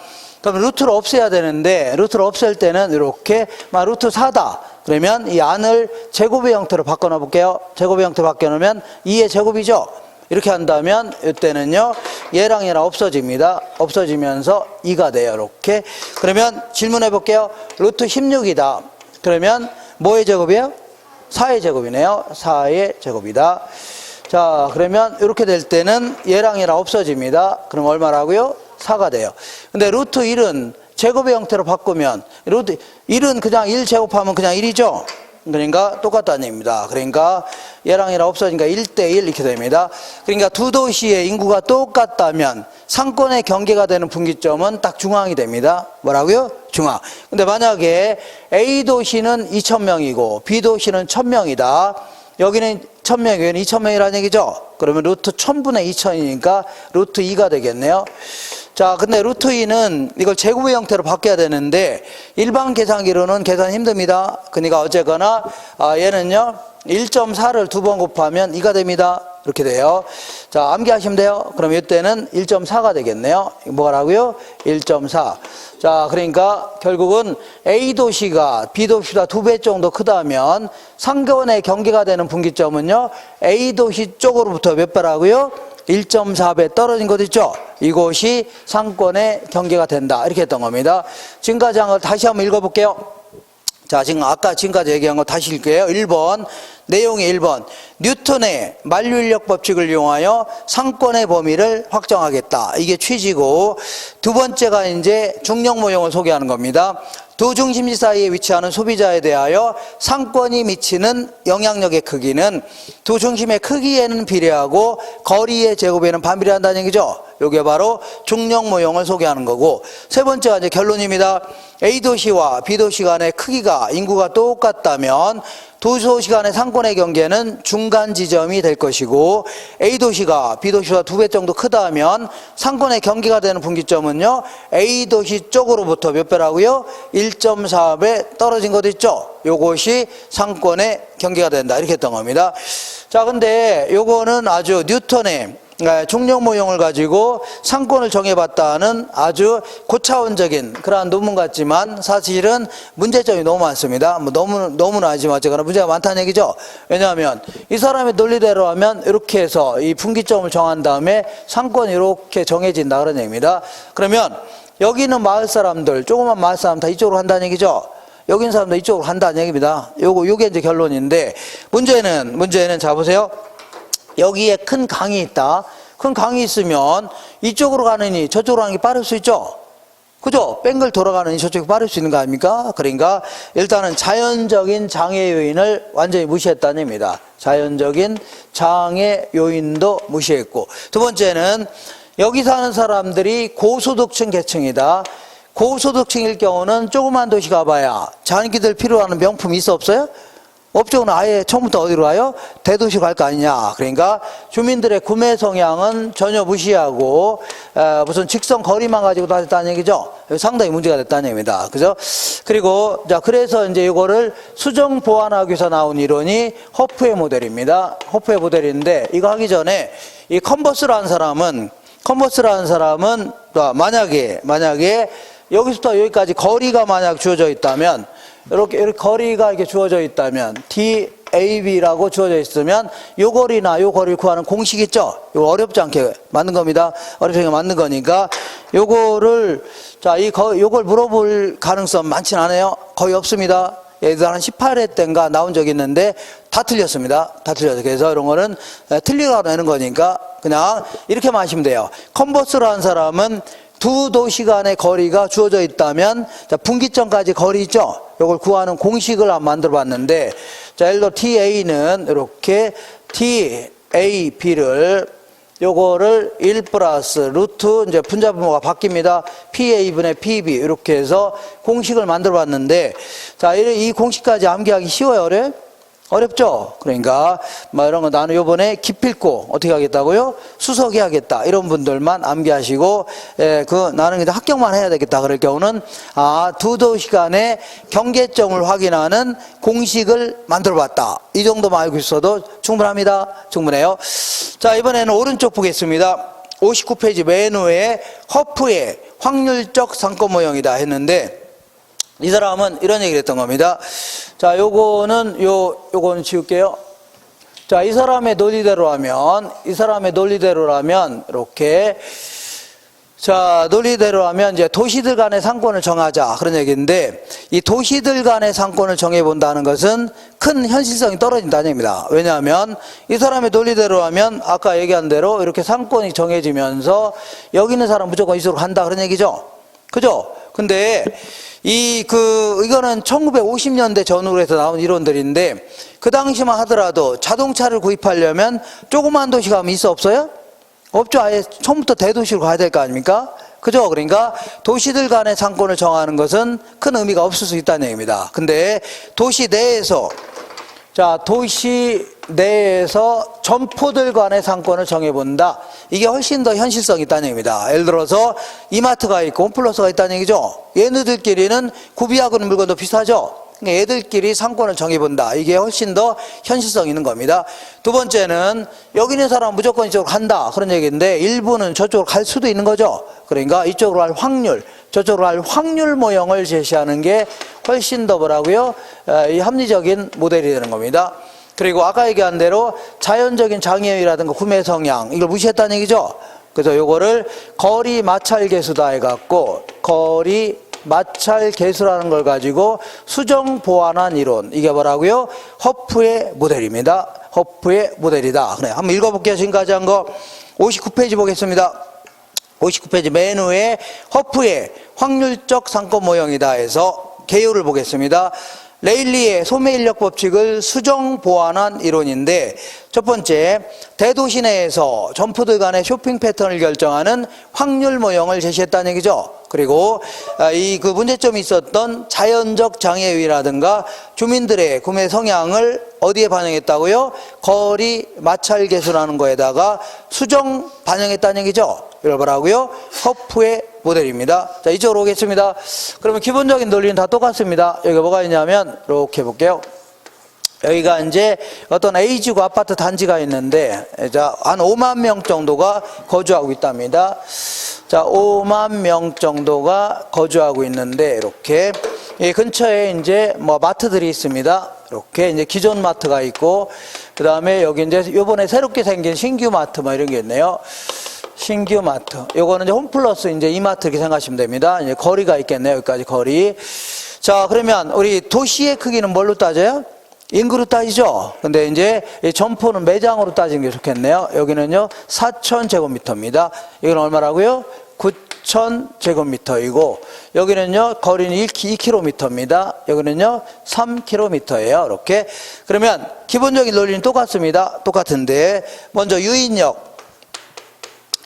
그럼 루트를 없애야 되는데, 루트를 없앨 때는 이렇게 루트 4다. 그러면 이 안을 제곱의 형태로 바꿔 놓을게요. 제곱의 형태로 바꿔 놓으면 2의 제곱이죠. 이렇게 한다면 이때는요, 얘랑 없어집니다. 없어지면서 2가 돼요. 이렇게. 그러면 질문해 볼게요. 루트 16이다. 그러면 뭐의 제곱이에요? 4의 제곱이네요. 4의 제곱이다. 자, 그러면 이렇게 될 때는 얘랑 없어집니다. 그럼 얼마라고요? 4가 돼요. 근데 루트 1은 제곱의 형태로 바꾸면 루트 1은 그냥 1 제곱하면 그냥 1이죠. 그러니까 똑같다는 얘기입니다. 그러니까 얘랑 없어지니까 1대 1 이렇게 됩니다. 그러니까 두 도시의 인구가 똑같다면 상권의 경계가 되는 분기점은 딱 중앙이 됩니다. 뭐라고요? 중앙. 근데 만약에 A도시는 2000명이고 B도시는 1000명이다. 여기는 1000명, 여기는 2000명이라는 얘기죠. 그러면 루트 1000분의 2000이니까 루트 2가 되겠네요. 자, 근데 루트 2는 이걸 제곱의 형태로 바뀌어야 되는데 일반 계산기로는 계산 힘듭니다. 그러니까 어쨌거나 얘는요 1.4를 두 번 곱하면 2가 됩니다. 이렇게 돼요. 자, 암기하시면 돼요. 그럼 이때는 1.4가 되겠네요. 뭐라고요? 1.4. 자, 그러니까 결국은 A도시가 B도시보다 2배 정도 크다면 상권의 경계가 되는 분기점은요, A도시 쪽으로부터 몇 배라고요? 1.4배 떨어진 곳 있죠? 이곳이 상권의 경계가 된다. 이렇게 했던 겁니다. 지금까지 한 걸 다시 한번 읽어볼게요. 자, 지금까지 얘기한 거 다시 읽게요. 1번, 내용이 1번. 뉴턴의 만류인력 법칙을 이용하여 상권의 범위를 확정하겠다. 이게 취지고, 두 번째가 이제 중력 모형을 소개하는 겁니다. 두 중심지 사이에 위치하는 소비자에 대하여 상권이 미치는 영향력의 크기는 두 중심의 크기에는 비례하고 거리의 제곱에는 반비례한다는 얘기죠. 이게 바로 중력 모형을 소개하는 거고, 세 번째가 이제 결론입니다. A도시와 B도시 간의 크기가 인구가 똑같다면 두 도시 간의 상권의 경계는 중간 지점이 될 것이고, A도시가 B도시보다 2배 정도 크다면 상권의 경계가 되는 분기점은요, A도시 쪽으로부터 몇 배라고요? 1.4배 떨어진 것 있죠? 요것이 상권의 경계가 된다. 이렇게 했던 겁니다. 자, 근데 요거는 아주 뉴턴의 중력 모형을 가지고 상권을 정해봤다는 아주 고차원적인 그러한 논문 같지만 사실은 문제점이 너무 많습니다. 뭐 너무나 하지만 어쨌거나 문제가 많다는 얘기죠. 왜냐하면 이 사람의 논리대로 하면 이렇게 해서 이 분기점을 정한 다음에 상권이 이렇게 정해진다 그런 얘기입니다. 그러면 여기 있는 마을 사람들, 조그만 마을 사람 다 이쪽으로 한다는 얘기죠. 여기 있는 사람도 이쪽으로 한다는 얘기입니다. 요게 이제 결론인데, 문제는 자 보세요. 여기에 큰 강이 있다. 큰 강이 있으면 이쪽으로 가느니 저쪽으로 가는 게 빠를 수 있죠. 그죠? 뺑글 돌아가느니 저쪽이 빠를 수 있는 거 아닙니까? 그러니까 일단은 자연적인 장애 요인을 완전히 무시했다는 얘기입니다. 자연적인 장애 요인도 무시했고, 두 번째는 여기 사는 사람들이 고소득층 계층이다. 고소득층일 경우는 조그만 도시 가봐야 자기들 필요로 하는 명품이 있어 없어요? 업종은 아예 처음부터 어디로 가요? 대도시로 갈 거 아니냐. 그러니까 주민들의 구매 성향은 전혀 무시하고 무슨 직선 거리만 가지고 다녔다는 얘기죠. 상당히 문제가 됐다는 얘기입니다. 그죠? 그리고 자, 그래서 이제 이거를 수정 보완하기 위해서 나온 이론이 허프의 모델입니다. 허프의 모델인데, 이거 하기 전에 이 컨버스라는 사람은 만약에 여기서부터 여기까지 거리가 만약 주어져 있다면, 이렇게 거리가 이렇게 주어져 있다면, DAB라고 주어져 있으면, 요 거리를 구하는 공식 있죠? 이거 어렵지 않게 만든 겁니다. 어렵지 않게 만든 거니까, 요거를, 자, 요걸 물어볼 가능성 많진 않아요. 거의 없습니다. 예를 한 18회 때인가 나온 적이 있는데, 다 틀렸습니다. 다 틀렸어요. 그래서 이런 거는 틀리라고 내는 거니까, 그냥 이렇게 하시면 돼요. 컨버스라는 사람은 두 도시 간의 거리가 주어져 있다면, 자, 분기점까지 거리 있죠? 이걸 구하는 공식을 한번 만들어 봤는데, 자, 예를 들어 TA는 이렇게 TAB를 요거를 1 플러스 루트 이제 분자분모가 바뀝니다. PA분의 PB 이렇게 해서 공식을 만들어 봤는데, 자, 이 공식까지 암기하기 쉬워요, 어려워요? 어렵죠? 그러니까 뭐 이런 거 나는 요번에 기필코 어떻게 하겠다고요? 수석이 하겠다. 이런 분들만 암기하시고, 나는 그냥 합격만 해야 되겠다. 그럴 경우는 두 도시 간의 경계점을 확인하는 공식을 만들어 봤다. 이 정도만 알고 있어도 충분합니다. 충분해요. 자, 이번에는 오른쪽 보겠습니다. 59페이지 맨 위에 허프의 확률적 상권 모형이다 했는데, 이 사람은 이런 얘기를 했던 겁니다. 자, 요거는 지울게요. 자, 이 사람의 논리대로라면, 이렇게, 자, 논리대로라면 이제 도시들 간의 상권을 정하자. 그런 얘기인데, 이 도시들 간의 상권을 정해본다는 것은 큰 현실성이 떨어진다는 얘기입니다. 왜냐하면, 이 사람의 논리대로라면, 아까 얘기한 대로 이렇게 상권이 정해지면서, 여기 있는 사람 무조건 이쪽으로 간다. 그런 얘기죠. 그죠? 근데, 이거는 1950년대 전후로 해서 나온 이론들인데, 그 당시만 하더라도 자동차를 구입하려면 조그만 도시 가면 있어 없어요? 없죠. 아예 처음부터 대도시로 가야 될 거 아닙니까? 그죠? 그러니까 도시들 간의 상권을 정하는 것은 큰 의미가 없을 수 있다는 얘기입니다. 근데 도시 내에서 점포들 간의 상권을 정해본다. 이게 훨씬 더 현실성이 있다는 얘기입니다. 예를 들어서 이마트가 있고 홈플러스가 있다는 얘기죠. 얘네들끼리는 구비하고 있는 물건도 비슷하죠. 그러니까 얘들끼리 상권을 정해본다. 이게 훨씬 더 현실성 있는 겁니다. 두 번째는 여기 있는 사람은 무조건 이쪽으로 간다. 그런 얘기인데 일부는 저쪽으로 갈 수도 있는 거죠. 그러니까 이쪽으로 갈 확률, 저쪽으로 갈 확률 모형을 제시하는 게 훨씬 더 뭐라고요? 이 합리적인 모델이 되는 겁니다. 그리고 아까 얘기한 대로 자연적인 장애율이라든가 구매 성향, 이걸 무시했다는 얘기죠. 그래서 요거를 거리 마찰 계수다 해갖고 거리 마찰 계수라는 걸 가지고 수정 보완한 이론, 이게 뭐라고요? 허프의 모델입니다. 허프의 모델이다. 그래, 한번 읽어볼게요. 지금까지 한 거 59페이지 보겠습니다. 59페이지 맨 위에 허프의 확률적 상권 모형이다 해서 개요를 보겠습니다. 레일리의 소매인력 법칙을 수정 보완한 이론인데, 첫 번째, 대도시 내에서 점포들 간의 쇼핑 패턴을 결정하는 확률 모형을 제시했다는 얘기죠. 그리고 그 문제점이 있었던 자연적 장애율이라든가 주민들의 구매 성향을 어디에 반영했다고요? 거리 마찰 계수라는 거에다가 수정 반영했다는 얘기죠. 이걸 뭐라고요? 허프의 모델입니다. 자, 이쪽으로 오겠습니다. 그러면 기본적인 논리는 다 똑같습니다. 여기 뭐가 있냐면 이렇게 볼게요. 여기가 이제 어떤 A지구 아파트 단지가 있는데, 자, 한 5만 명 정도가 거주하고 있답니다. 자, 5만 명 정도가 거주하고 있는데, 이렇게 이 근처에 이제 뭐 마트들이 있습니다. 이렇게 이제 기존 마트가 있고, 그 다음에 여기 이제 요번에 새롭게 생긴 신규 마트 뭐 이런 게 있네요. 신규 마트. 요거는 이제 홈플러스 이제 이마트 이렇게 생각하시면 됩니다. 이제 거리가 있겠네요. 여기까지 거리. 자, 그러면 우리 도시의 크기는 뭘로 따져요? 인구로 따지죠. 근데 이제 이 점포는 매장으로 따지는 게 좋겠네요. 여기는요 4,000제곱미터입니다. 이건 얼마라고요? 9,000제곱미터이고, 여기는요 거리는 2km입니다. 여기는요 3km예요. 이렇게. 그러면 기본적인 논리는 똑같습니다. 똑같은데 먼저 유인력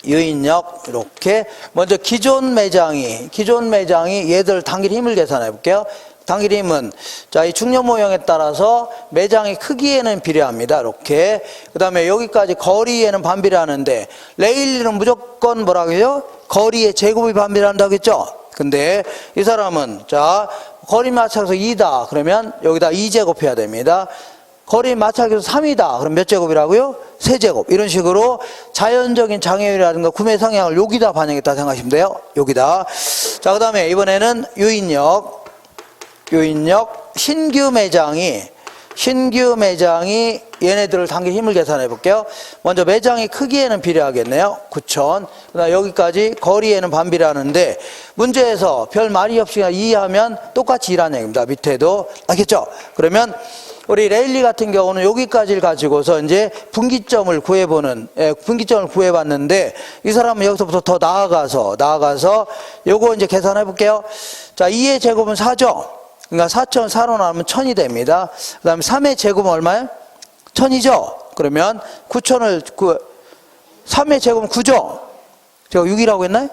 이렇게 먼저 기존 매장이 얘들 당길 힘을 계산해 볼게요. 당길 힘은, 자, 이 중력 모형에 따라서 매장의 크기에는 비례합니다. 이렇게. 그 다음에 여기까지 거리에는 반비례하는데, 레일리는 무조건 뭐라고 해요? 거리의 제곱이 반비례한다고 했죠? 근데 이 사람은, 자, 거리 맞춰서 2다. 그러면 여기다 2제곱 해야 됩니다. 거리 마찰계수 3이다. 그럼 몇 제곱이라고요? 3제곱. 이런 식으로 자연적인 장애율이라든가 구매 성향을 여기다 반영했다 생각하시면 돼요. 여기다. 자, 그 다음에 이번에는 유인력. 신규 매장이 얘네들을 당길 힘을 계산해 볼게요. 먼저 매장의 크기에는 비례하겠네요. 9,000. 그다음 여기까지 거리에는 반비례하는데, 문제에서 별 말이 없이 이해하면 똑같이 일하는 얘기입니다. 밑에도. 알겠죠? 그러면 우리 레일리 같은 경우는 여기까지를 가지고서 이제 분기점을 구해봤는데, 이 사람은 여기서부터 더 나아가서 요거 이제 계산해 볼게요. 자, 2의 제곱은 4죠. 그러니까 4,000 4로 나누면 1,000이 됩니다. 그 다음에 3의 제곱은 얼마예요? 1,000이죠. 그러면 3의 제곱은 9죠. 제가 6이라고 했나요?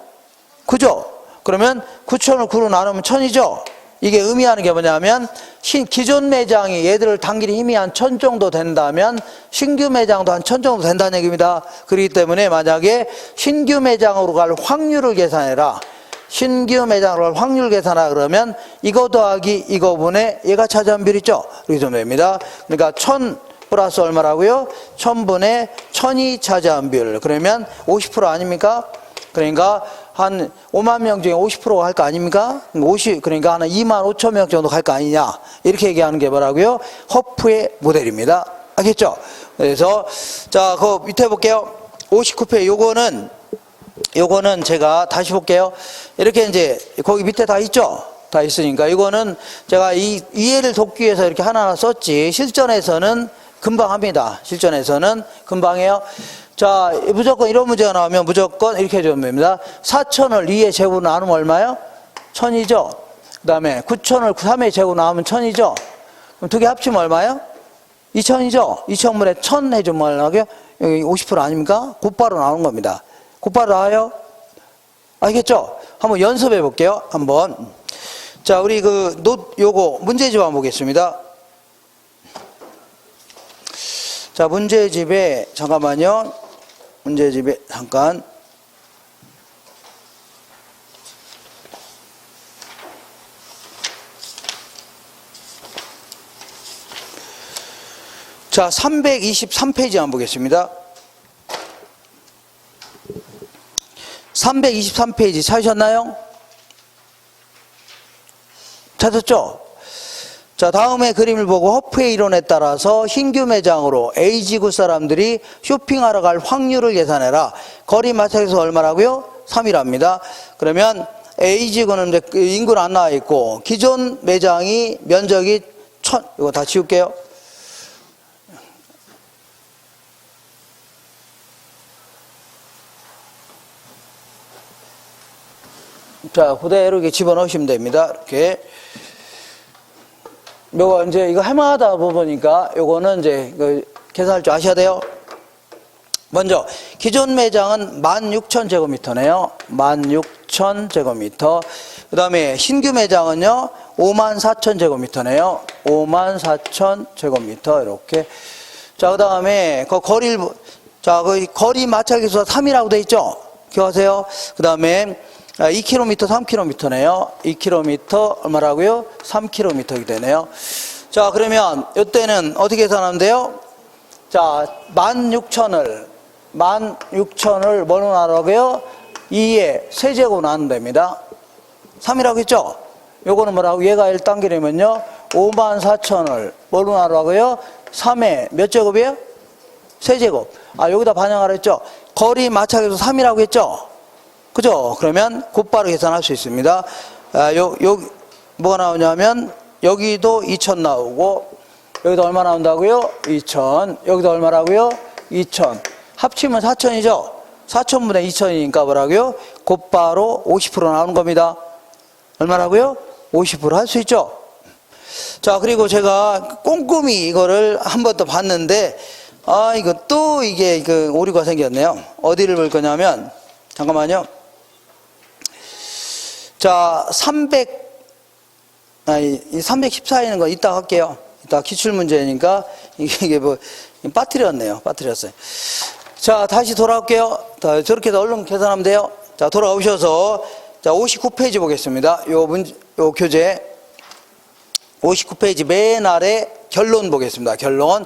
9죠. 그러면 9,000을 9로 나누면 1,000이죠. 이게 의미하는 게 뭐냐면, 기존 매장이 얘들을 당길 힘이 한 1,000 정도 된다면 신규 매장도 한 1,000 정도 된다는 얘기입니다. 그렇기 때문에 만약에 신규 매장으로 갈 확률을 계산해라. 신규 매장으로 갈 확률 계산하라 그러면 이거 더하기 이거 분의 얘가 차지한 비율 있죠? 이렇게 좀 됩니다. 그러니까 1,000 플러스 얼마라고요? 1,000분의 1,000이 차지한 비율. 그러면 50% 아닙니까? 그러니까 한 5만 명 중에 50%가 할 거 아닙니까? 그러니까 한 2만 5천 명 정도 갈 거 아니냐. 이렇게 얘기하는 게 뭐라고요? 허프의 모델입니다. 알겠죠? 그래서, 자, 그 밑에 볼게요. 59페이지. 요거는 제가 다시 볼게요. 이렇게 이제 거기 밑에 다 있죠? 다 있으니까. 이거는 제가 이 이해를 돕기 위해서 이렇게 하나하나 썼지. 실전에서는 금방 합니다. 실전에서는 금방 해요. 자, 무조건 이런 문제가 나오면 무조건 이렇게 해주면 됩니다. 4,000을 2의 제곱으로 나누면 얼마요? 1,000이죠. 그 다음에 9,000을 3의 제곱으로 나누면 1,000이죠. 그럼 두 개 합치면 얼마요? 2,000이죠. 2,000분의 1,000 해주면 얼마고요? 여기 50% 아닙니까? 곧바로 나오는 겁니다. 곧바로 나와요? 알겠죠? 한번 연습해 볼게요. 한번. 자, 우리 요거 문제집 한번 보겠습니다. 자, 문제집에, 잠깐만요. 문제집에, 잠깐. 자, 323페이지 한번 보겠습니다. 323페이지 찾으셨나요? 찾았죠? 자, 다음에 그림을 보고 허프의 이론에 따라서 신규 매장으로 A지구 사람들이 쇼핑하러 갈 확률을 예산해라. 거리 마찰에서 얼마라고요? 3이랍니다. 그러면 A지구는 이제 인구는 안 나와 있고, 기존 매장이 면적이 1000, 이거 다 지울게요. 자, 그대로 이렇게 집어넣으시면 됩니다. 이렇게. 요거 이제 이거 해마다 보니까 요거는 이제 계산할 줄 아셔야 돼요. 먼저 기존 매장은 16,000제곱미터네요. 16,000제곱미터. 그 다음에 신규 매장은요 54,000제곱미터네요. 54,000제곱미터 이렇게. 자, 그 다음에 그 거리를 자, 그 거리 마찰기수가 3이라고 돼 있죠. 기억하세요. 그 다음에 2km, 3km네요. 2km 얼마라고요? 3km이 되네요. 자, 그러면 이때는 어떻게 계산하면 돼요? 자, 16,000을 뭐로 나누라고요? 2에 세제곱 나누면 됩니다. 3이라고 했죠? 요거는 뭐라고? 얘가 1단계라면요 54,000을 뭐로 나누라고요? 3에 몇 제곱이에요? 세제곱. 아, 여기다 반영하라 했죠? 거리 마찰계수 3이라고 했죠? 그죠? 그러면 곧바로 계산할 수 있습니다. 뭐가 나오냐면, 여기도 2,000 나오고, 여기도 얼마 나온다고요? 2,000. 여기도 얼마라고요? 2,000. 합치면 4,000이죠? 4,000분의 2,000이니까 뭐라고요? 곧바로 50% 나오는 겁니다. 얼마라고요? 50% 할 수 있죠? 자, 그리고 제가 꼼꼼히 이거를 한 번 더 봤는데, 이거 또 이게 오류가 생겼네요. 어디를 볼 거냐면, 잠깐만요. 자, 314있는 거 이따 할게요. 이따 기출문제니까, 이게 빠뜨렸네요. 빠뜨렸어요. 자, 다시 돌아올게요. 저렇게 해서 얼른 계산하면 돼요. 자, 돌아오셔서, 자, 59페이지 보겠습니다. 요 교재. 59페이지 맨 아래 결론 보겠습니다. 결론.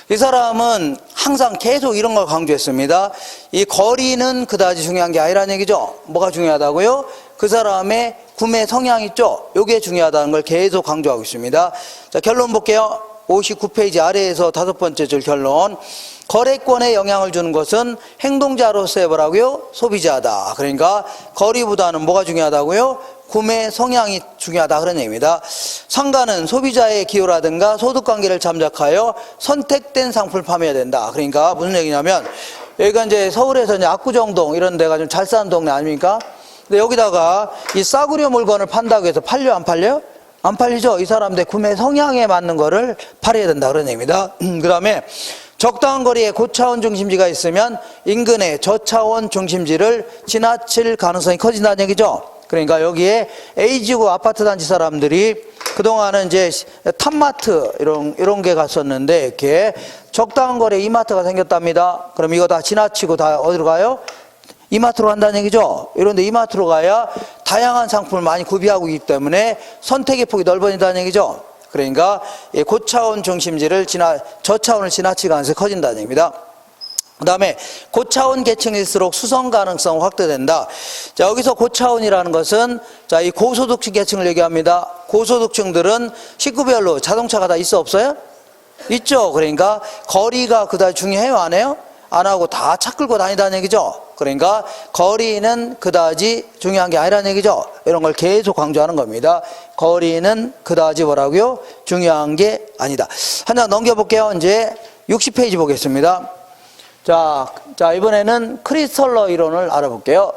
이 사람은 항상 계속 이런 걸 강조했습니다. 이 거리는 그다지 중요한 게 아니라는 얘기죠. 뭐가 중요하다고요? 그 사람의 구매 성향 있죠? 요게 중요하다는 걸 계속 강조하고 있습니다. 자, 결론 볼게요. 59페이지 아래에서 5번째 줄 결론. 거래권에 영향을 주는 것은 행동자로서의 뭐라고요? 소비자다. 그러니까 거리보다는 뭐가 중요하다고요? 구매 성향이 중요하다 그런 얘기입니다. 상가는 소비자의 기호라든가 소득관계를 잠적하여 선택된 상품을 판매해야 된다. 그러니까 무슨 얘기냐면, 여기가 이제 서울에서 이제 압구정동 이런 데가 좀 잘 사는 동네 아닙니까? 근데 여기다가 이 싸구려 물건을 판다고 해서 팔려 안 팔려요? 안 팔리죠. 이 사람들 구매 성향에 맞는 거를 팔아야 된다 그런 얘기입니다. 그 다음에 적당한 거리에 고차원 중심지가 있으면 인근의 저차원 중심지를 지나칠 가능성이 커진다는 얘기죠. 그러니까 여기에 A지구 아파트 단지 사람들이 그동안은 이제 탑마트 이런 게 갔었는데, 이렇게 적당한 거리에 이마트가 생겼답니다. 그럼 이거 다 지나치고 다 어디로 가요? 이마트로 간다는 얘기죠. 이런데 이마트로 가야 다양한 상품을 많이 구비하고 있기 때문에 선택의 폭이 넓어진다는 얘기죠. 그러니까 고차원 중심지를 저차원을 지나치게 가능성이 커진다는 얘기입니다. 그 다음에 고차원 계층일수록 수성 가능성 확대된다. 자, 여기서 고차원이라는 것은 자, 이 고소득층 계층을 얘기합니다. 고소득층들은 식구별로 자동차가 다 있어 없어요? 있죠. 그러니까 거리가 그다지 중요해요 안 해요? 안 하고 다 차 끌고 다니다는 얘기죠. 그러니까 거리는 그다지 중요한 게 아니라는 얘기죠. 이런 걸 계속 강조하는 겁니다. 거리는 그다지 뭐라고요? 중요한 게 아니다. 한 장 넘겨볼게요. 이제 60페이지 보겠습니다. 자, 이번에는 크리스탈러 이론을 알아볼게요.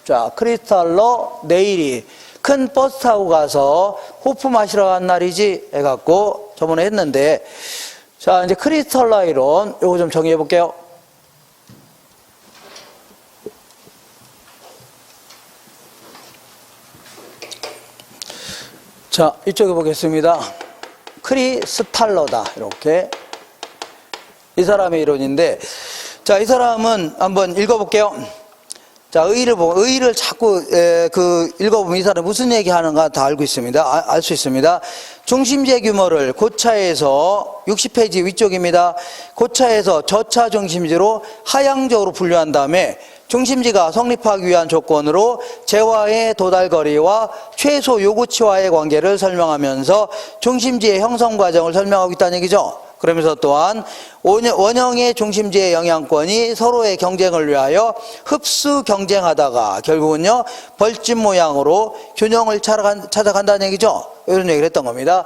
자, 크리스탈러 내일이 큰 버스 타고 가서 호프 마시러 간 날이지 해갖고 저번에 했는데, 자, 이제 크리스탈러 이론 요거 좀 정리해 볼게요. 자, 이쪽에 보겠습니다. 크리스탈러다. 이렇게. 이 사람의 이론인데, 자, 이 사람은 한번 읽어볼게요. 자, 의의를 자꾸 읽어보면 이 사람이 무슨 얘기하는가 다 알고 있습니다. 알 수 있습니다. 중심지의 규모를 고차에서 60페이지 위쪽입니다. 고차에서 저차 중심지로 하향적으로 분류한 다음에 중심지가 성립하기 위한 조건으로 재화의 도달거리와 최소 요구치와의 관계를 설명하면서 중심지의 형성 과정을 설명하고 있다는 얘기죠. 그러면서 또한 원형의 중심지의 영향권이 서로의 경쟁을 위하여 흡수 경쟁하다가 결국은요 벌집 모양으로 균형을 찾아간다는 얘기죠. 이런 얘기를 했던 겁니다.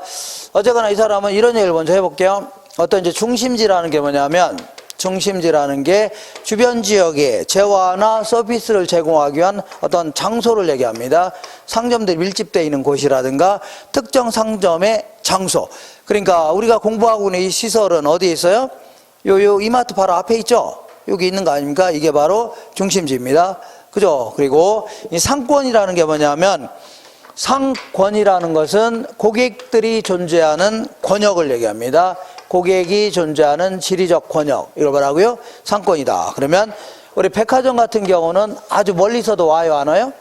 어쨌거나 이 사람은 이런 얘기를 먼저 해볼게요. 어떤 이제 중심지라는 게 뭐냐면, 중심지라는 게 주변 지역에 재화나 서비스를 제공하기 위한 어떤 장소를 얘기합니다. 상점들이 밀집되어 있는 곳이라든가 특정 상점의 장소. 그러니까 우리가 공부하고 있는 이 시설은 어디에 있어요? 요 이마트 바로 앞에 있죠? 여기 있는 거 아닙니까? 이게 바로 중심지입니다. 그죠? 그리고 이 상권이라는 게 뭐냐면, 상권이라는 것은 고객들이 존재하는 권역을 얘기합니다. 고객이 존재하는 지리적 권역, 이걸 뭐라고요? 상권이다. 그러면 우리 백화점 같은 경우는 아주 멀리서도 와요, 안 와요?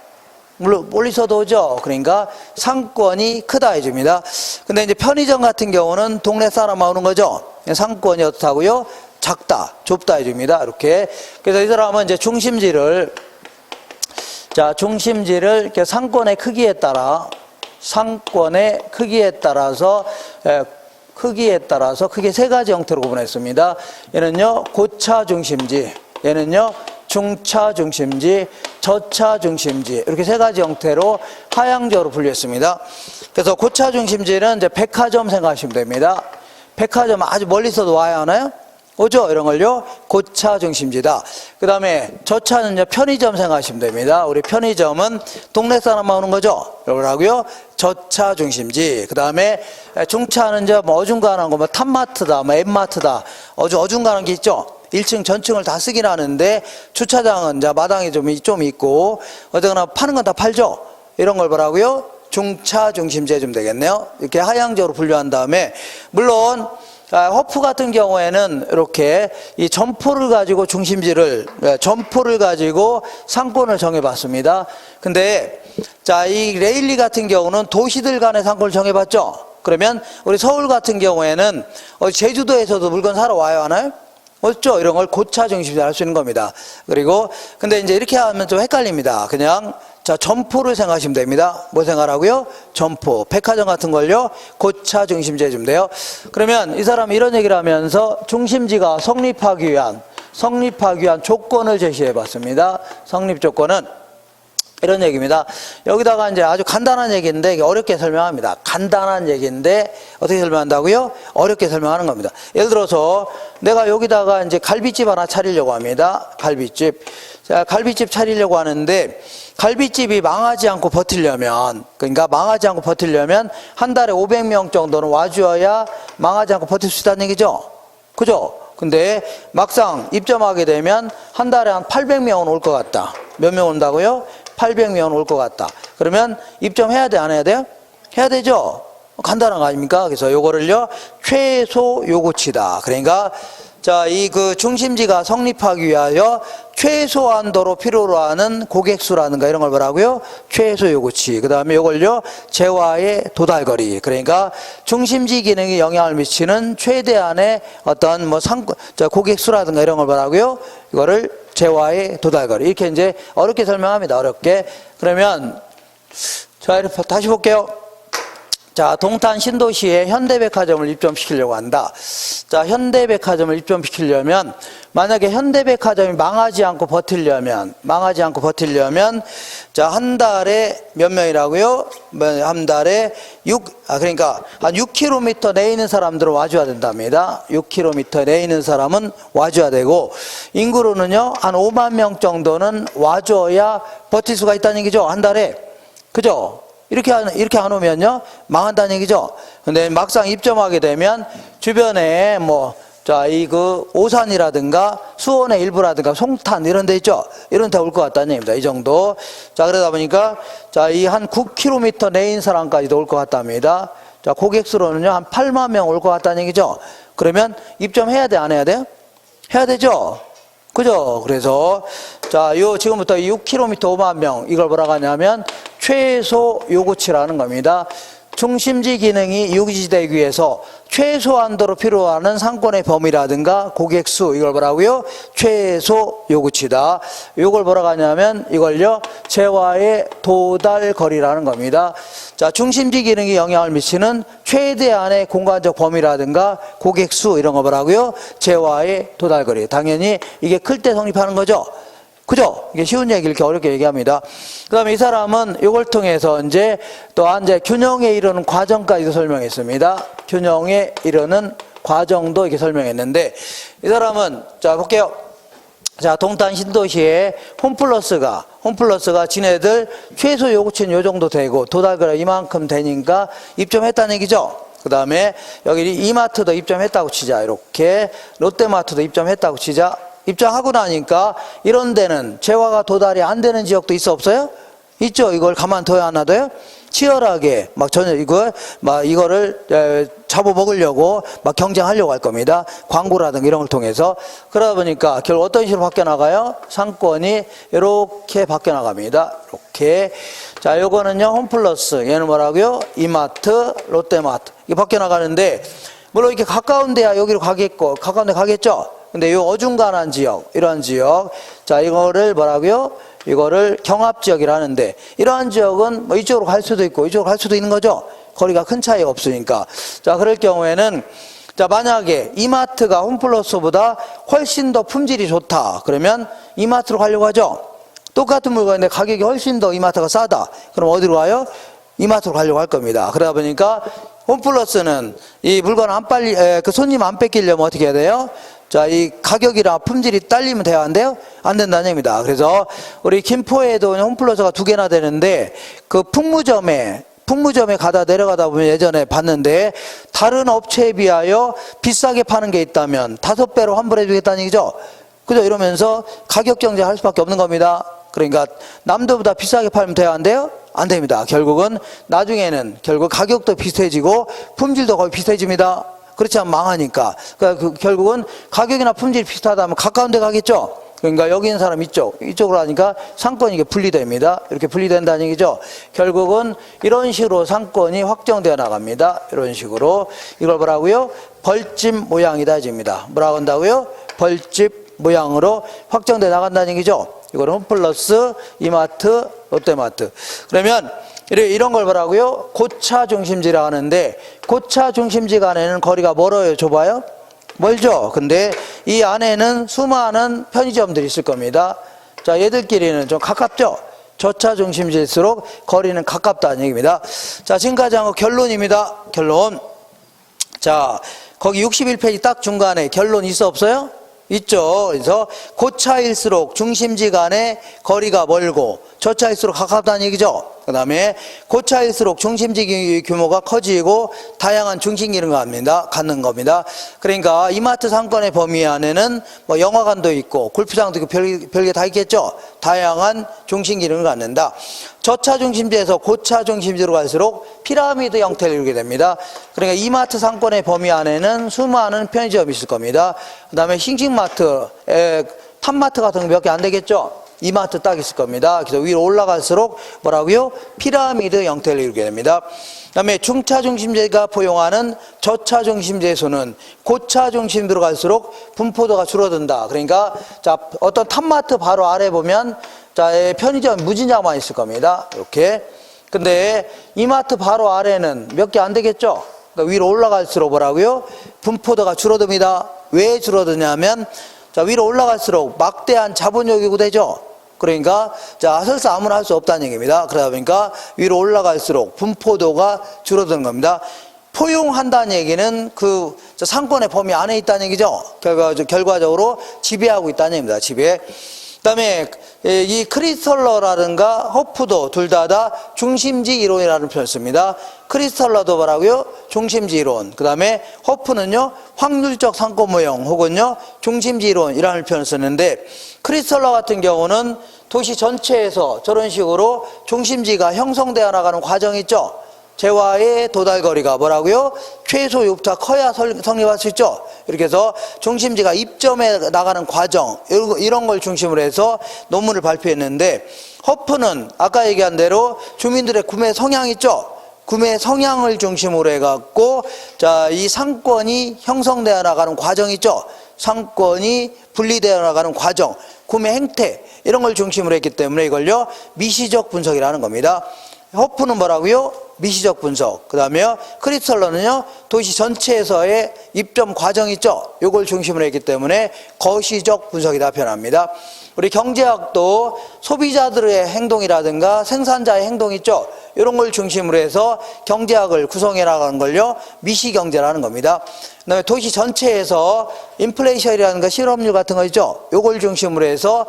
물론 멀리서도 오죠. 그러니까 상권이 크다 해줍니다. 근데 이제 편의점 같은 경우는 동네 사람만 오는 거죠. 상권이 어떻다고요? 작다, 좁다 해줍니다. 이렇게. 그래서 이 사람은 이제 중심지를 이렇게 상권의 크기에 따라서 크게 세 가지 형태로 구분했습니다. 얘는요 고차 중심지, 얘는요 중차 중심지, 저차 중심지, 이렇게 세 가지 형태로 하향적으로 분류했습니다. 그래서 고차 중심지는 이제 백화점 생각하시면 됩니다. 백화점 아주 멀리서도 와야 하나요? 오죠? 이런 걸요 고차 중심지다. 그 다음에 저차는요 편의점 생각하시면 됩니다. 우리 편의점은 동네 사람만 오는 거죠? 이러고요 저차 중심지. 그 다음에 중차는 이제 뭐 어중간한 거, 뭐 탑마트다, 뭐 엠마트다, 어중간한 게 있죠? 1층 전층을 다 쓰긴 하는데 주차장은 이제 마당에 좀 있고 어쨌거나 파는 건 다 팔죠? 이런 걸 뭐라고요? 중차 중심지 해주면 되겠네요. 이렇게 하향적으로 분류한 다음에, 물론 허프 같은 경우에는 이렇게 이 점포를 가지고 점포를 가지고 상권을 정해봤습니다. 근데 이 레일리 같은 경우는 도시들 간의 상권을 정해봤죠. 그러면 우리 서울 같은 경우에는 제주도에서도 물건 사러 와요, 하나요? 없죠? 이런 걸 고차 중심지로 할 수 있는 겁니다. 그리고 근데 이제 이렇게 하면 좀 헷갈립니다. 그냥 점포를 생각하시면 됩니다. 뭐 생각하라고요? 점포. 백화점 같은 걸요 고차 중심지 해주면 돼요. 그러면 이 사람이 이런 얘기를 하면서 중심지가 성립하기 위한 조건을 제시해 봤습니다. 성립 조건은 이런 얘기입니다. 여기다가 이제 아주 간단한 얘기인데 어렵게 설명합니다. 간단한 얘기인데 어떻게 설명한다고요? 어렵게 설명하는 겁니다. 예를 들어서 내가 여기다가 이제 갈비집 하나 차리려고 합니다. 갈비집 차리려고 하는데, 갈비집이 망하지 않고 버티려면 한 달에 500명 정도는 와주어야 망하지 않고 버틸 수 있다는 얘기죠. 그죠? 근데 막상 입점하게 되면 한 달에 한 800명은 올 것 같다. 몇 명 온다고요? 800명 올 것 같다. 그러면 입점해야 돼, 안 해야 돼요? 해야 되죠. 간단한 거 아닙니까? 그래서 요거를요 최소 요구치다. 그러니까 이 중심지가 성립하기 위하여 최소한도로 필요로 하는 고객수라든가 이런 걸 뭐라고요? 최소 요구치. 그 다음에 요걸요 재화의 도달거리. 그러니까 중심지 기능에 영향을 미치는 최대한의 어떤 고객수라든가 이런 걸 뭐라고요? 이거를 재화의 도달거리. 이렇게 이제 어렵게 설명합니다. 어렵게. 그러면 이렇게 다시 볼게요. 동탄 신도시에 현대백화점을 입점시키려고 한다. 현대백화점을 입점시키려면, 만약에 현대백화점이 망하지 않고 버티려면, 한 달에 몇 명이라고요? 한 달에 그러니까 한 6km 내에 있는 사람들은 와줘야 된답니다. 6km 내에 있는 사람은 와줘야 되고, 인구로는요, 한 5만 명 정도는 와줘야 버틸 수가 있다는 얘기죠. 한 달에. 그죠? 이렇게 안 오면요 망한다는 얘기죠. 근데 막상 입점하게 되면 주변에 오산이라든가 수원의 일부라든가 송탄 이런 데 있죠. 이런 데 올 것 같다는 얘기입니다. 이 정도. 그러다 보니까 이 한 9km 내인 사람까지도 올 것 같답니다. 고객수로는요 한 8만 명 올 것 같다는 얘기죠. 그러면 입점해야 돼, 안 해야 돼요? 해야 되죠. 그죠? 그래서 자, 요 지금부터 6km 5만 명 이걸 뭐라고 하냐면 최소 요구치라는 겁니다. 중심지 기능이 유지되기 위해서 최소한도로 필요하는 상권의 범위라든가 고객수 이걸 뭐라고요? 최소 요구치다. 이걸 뭐라고 하냐면 이걸요 재화의 도달 거리라는 겁니다. 자, 중심지 기능이 영향을 미치는 최대한의 공간적 범위라든가 고객수 이런 거 뭐라고요? 재화의 도달 거리. 당연히 이게 클 때 성립하는 거죠. 그죠? 이게 쉬운 얘기 이렇게 어렵게 얘기합니다. 그 다음에 이 사람은 이걸 통해서 이제 또한 이제 균형에 이르는 과정까지도 설명했습니다. 균형에 이르는 과정도 이렇게 설명했는데 이 사람은 자, 볼게요. 자, 동탄 신도시에 홈플러스가 지네들 최소 요구치는 요 정도 되고 도달거리 이만큼 되니까 입점했다는 얘기죠. 그 다음에 여기 이마트도 입점했다고 치자. 이렇게 롯데마트도 입점했다고 치자. 입장하고 나니까 이런 데는 재화가 도달이 안 되는 지역도 있어 없어요? 있죠. 이걸 가만둬야 하나 둬요? 치열하게 막 전혀 이거를 잡아먹으려고 막 경쟁하려고 할 겁니다. 광고라든가 이런 걸 통해서. 그러다 보니까 결국 어떤 식으로 바뀌어나가요? 상권이 이렇게 바뀌어나갑니다. 이렇게. 자, 요거는요 홈플러스, 얘는 뭐라고요? 이마트, 롯데마트 이게 바뀌어나가는데 물론 이렇게 가까운 데야 여기로 가겠고 가까운 데 가겠죠? 근데 요 어중간한 지역, 이런 지역, 자, 이거를 뭐라고요? 이거를 경합지역이라 하는데, 이러한 지역은 뭐 이쪽으로 갈 수도 있고, 이쪽으로 갈 수도 있는 거죠? 거리가 큰 차이가 없으니까. 자, 그럴 경우에는, 자, 만약에 이마트가 홈플러스보다 훨씬 더 품질이 좋다. 그러면 이마트로 가려고 하죠? 똑같은 물건인데 가격이 훨씬 더 이마트가 싸다. 그럼 어디로 가요? 이마트로 가려고 할 겁니다. 그러다 보니까 홈플러스는 이 물건 그 손님 안 뺏기려면 어떻게 해야 돼요? 자, 이 가격이랑 품질이 딸리면 돼야 한대요? 안 된다는 얘기입니다. 그래서 우리 김포에도 홈플러스가 2개나 되는데 그 풍무점에 가다 내려가다 보면 예전에 봤는데 다른 업체에 비하여 비싸게 파는 게 있다면 5배로 환불해 주겠다는 얘기죠. 그죠? 이러면서 가격 경쟁할 수밖에 없는 겁니다. 그러니까 남들보다 비싸게 팔면 돼야 한대요? 안 됩니다. 결국은 나중에는 결국 가격도 비슷해지고 품질도 거의 비슷해집니다. 그렇지 않으면 망하니까. 그러니까 결국은 가격이나 품질이 비슷하다면 가까운 데 가겠죠? 그러니까 여기 있는 사람 이쪽으로 하니까 상권이 이게 분리됩니다. 이렇게 분리된다는 얘기죠. 결국은 이런 식으로 상권이 확정되어 나갑니다. 이런 식으로. 이걸 뭐라고요? 벌집 모양이다 집니다. 뭐라고 한다고요? 벌집 모양으로 확정되어 나간다는 얘기죠. 이거는 홈플러스, 이마트, 롯데마트. 그러면 이런 걸 뭐라고요? 고차 중심지라 하는데 고차 중심지 간에는 거리가 멀어요? 좁아요? 멀죠? 근데 이 안에는 수많은 편의점들이 있을 겁니다. 자, 얘들끼리는 좀 가깝죠? 저차 중심지일수록 거리는 가깝다는 얘기입니다. 자, 지금까지 한 거 결론입니다. 결론. 자, 거기 61페이지 딱 중간에 결론 있어 없어요? 있죠. 그래서 고차일수록 중심지 간의 거리가 멀고 저차일수록 가깝다는 얘기죠. 그 다음에 고차일수록 중심지 규모가 커지고 다양한 중심 기능을 갖는 겁니다. 그러니까 이마트 상권의 범위 안에는 뭐 영화관도 있고 골프장도 있고 별게 다 있겠죠. 다양한 중심 기능을 갖는다. 저차 중심지에서 고차 중심지로 갈수록 피라미드 형태를 이루게 됩니다. 그러니까 이마트 상권의 범위 안에는 수많은 편의점이 있을 겁니다. 그 다음에 싱싱마트, 탑마트 같은 거 몇 개 안 되겠죠. 이마트 딱 있을 겁니다. 그래서 위로 올라갈수록 뭐라고요? 피라미드 형태를 이루게 됩니다. 그 다음에 중차 중심지가 포용하는 저차 중심지의 수는 고차 중심지로 갈수록 분포도가 줄어든다. 그러니까 자, 어떤 탑마트 바로 아래 보면 자, 편의점 무진장만 있을 겁니다. 이렇게. 근데 이마트 바로 아래는 몇 개 안 되겠죠? 그러니까 위로 올라갈수록 뭐라고요? 분포도가 줄어듭니다. 왜 줄어드냐면 자, 위로 올라갈수록 막대한 자본 요구가 되죠. 그러니까 자, 설사 아무나 할 수 없다는 얘기입니다. 그러다 보니까 위로 올라갈수록 분포도가 줄어드는 겁니다. 포용한다는 얘기는 그 상권의 범위 안에 있다는 얘기죠. 결과적으로 지배하고 있다는 얘기입니다. 지배. 그다음에 이 크리스털러라든가 허프도 둘 다 중심지 이론이라는 표현을 씁니다. 크리스털러도 뭐라고요? 중심지 이론. 그다음에 허프는요 확률적 상권 모형 혹은요 중심지 이론이라는 표현을 쓰는데 크리스털러 같은 경우는 도시 전체에서 저런 식으로 중심지가 형성되어 나가는 과정이 있죠. 재화의 도달거리가 뭐라고요? 최소 요구가 커야 성립할 수 있죠. 이렇게 해서 중심지가 입점해 나가는 과정 이런 걸 중심으로 해서 논문을 발표했는데, 허프는 아까 얘기한 대로 주민들의 구매 성향 있죠? 구매 성향을 중심으로 해갖고 자, 이 상권이 형성되어 나가는 과정 있죠? 상권이 분리되어 나가는 과정, 구매 행태 이런 걸 중심으로 했기 때문에 이걸요 미시적 분석이라는 겁니다. 허프는 뭐라고요? 미시적 분석. 그 다음에 크리스털러는요 도시 전체에서의 입점 과정 있죠? 요걸 중심으로 했기 때문에 거시적 분석이다 표현합니다. 우리 경제학도 소비자들의 행동이라든가 생산자의 행동 있죠? 이런 걸 중심으로 해서 경제학을 구성해 나가는 걸요 미시경제라는 겁니다. 그다음에 도시 전체에서 인플레이션이라든가 실업률 같은 거 있죠? 요걸 중심으로 해서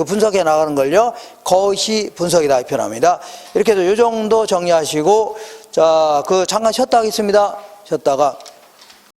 분석해 나가는 걸요 거시 분석이다 표현합니다. 이렇게 해서 요 정도 정리하시고, 자, 잠깐 쉬었다 하겠습니다. 쉬었다가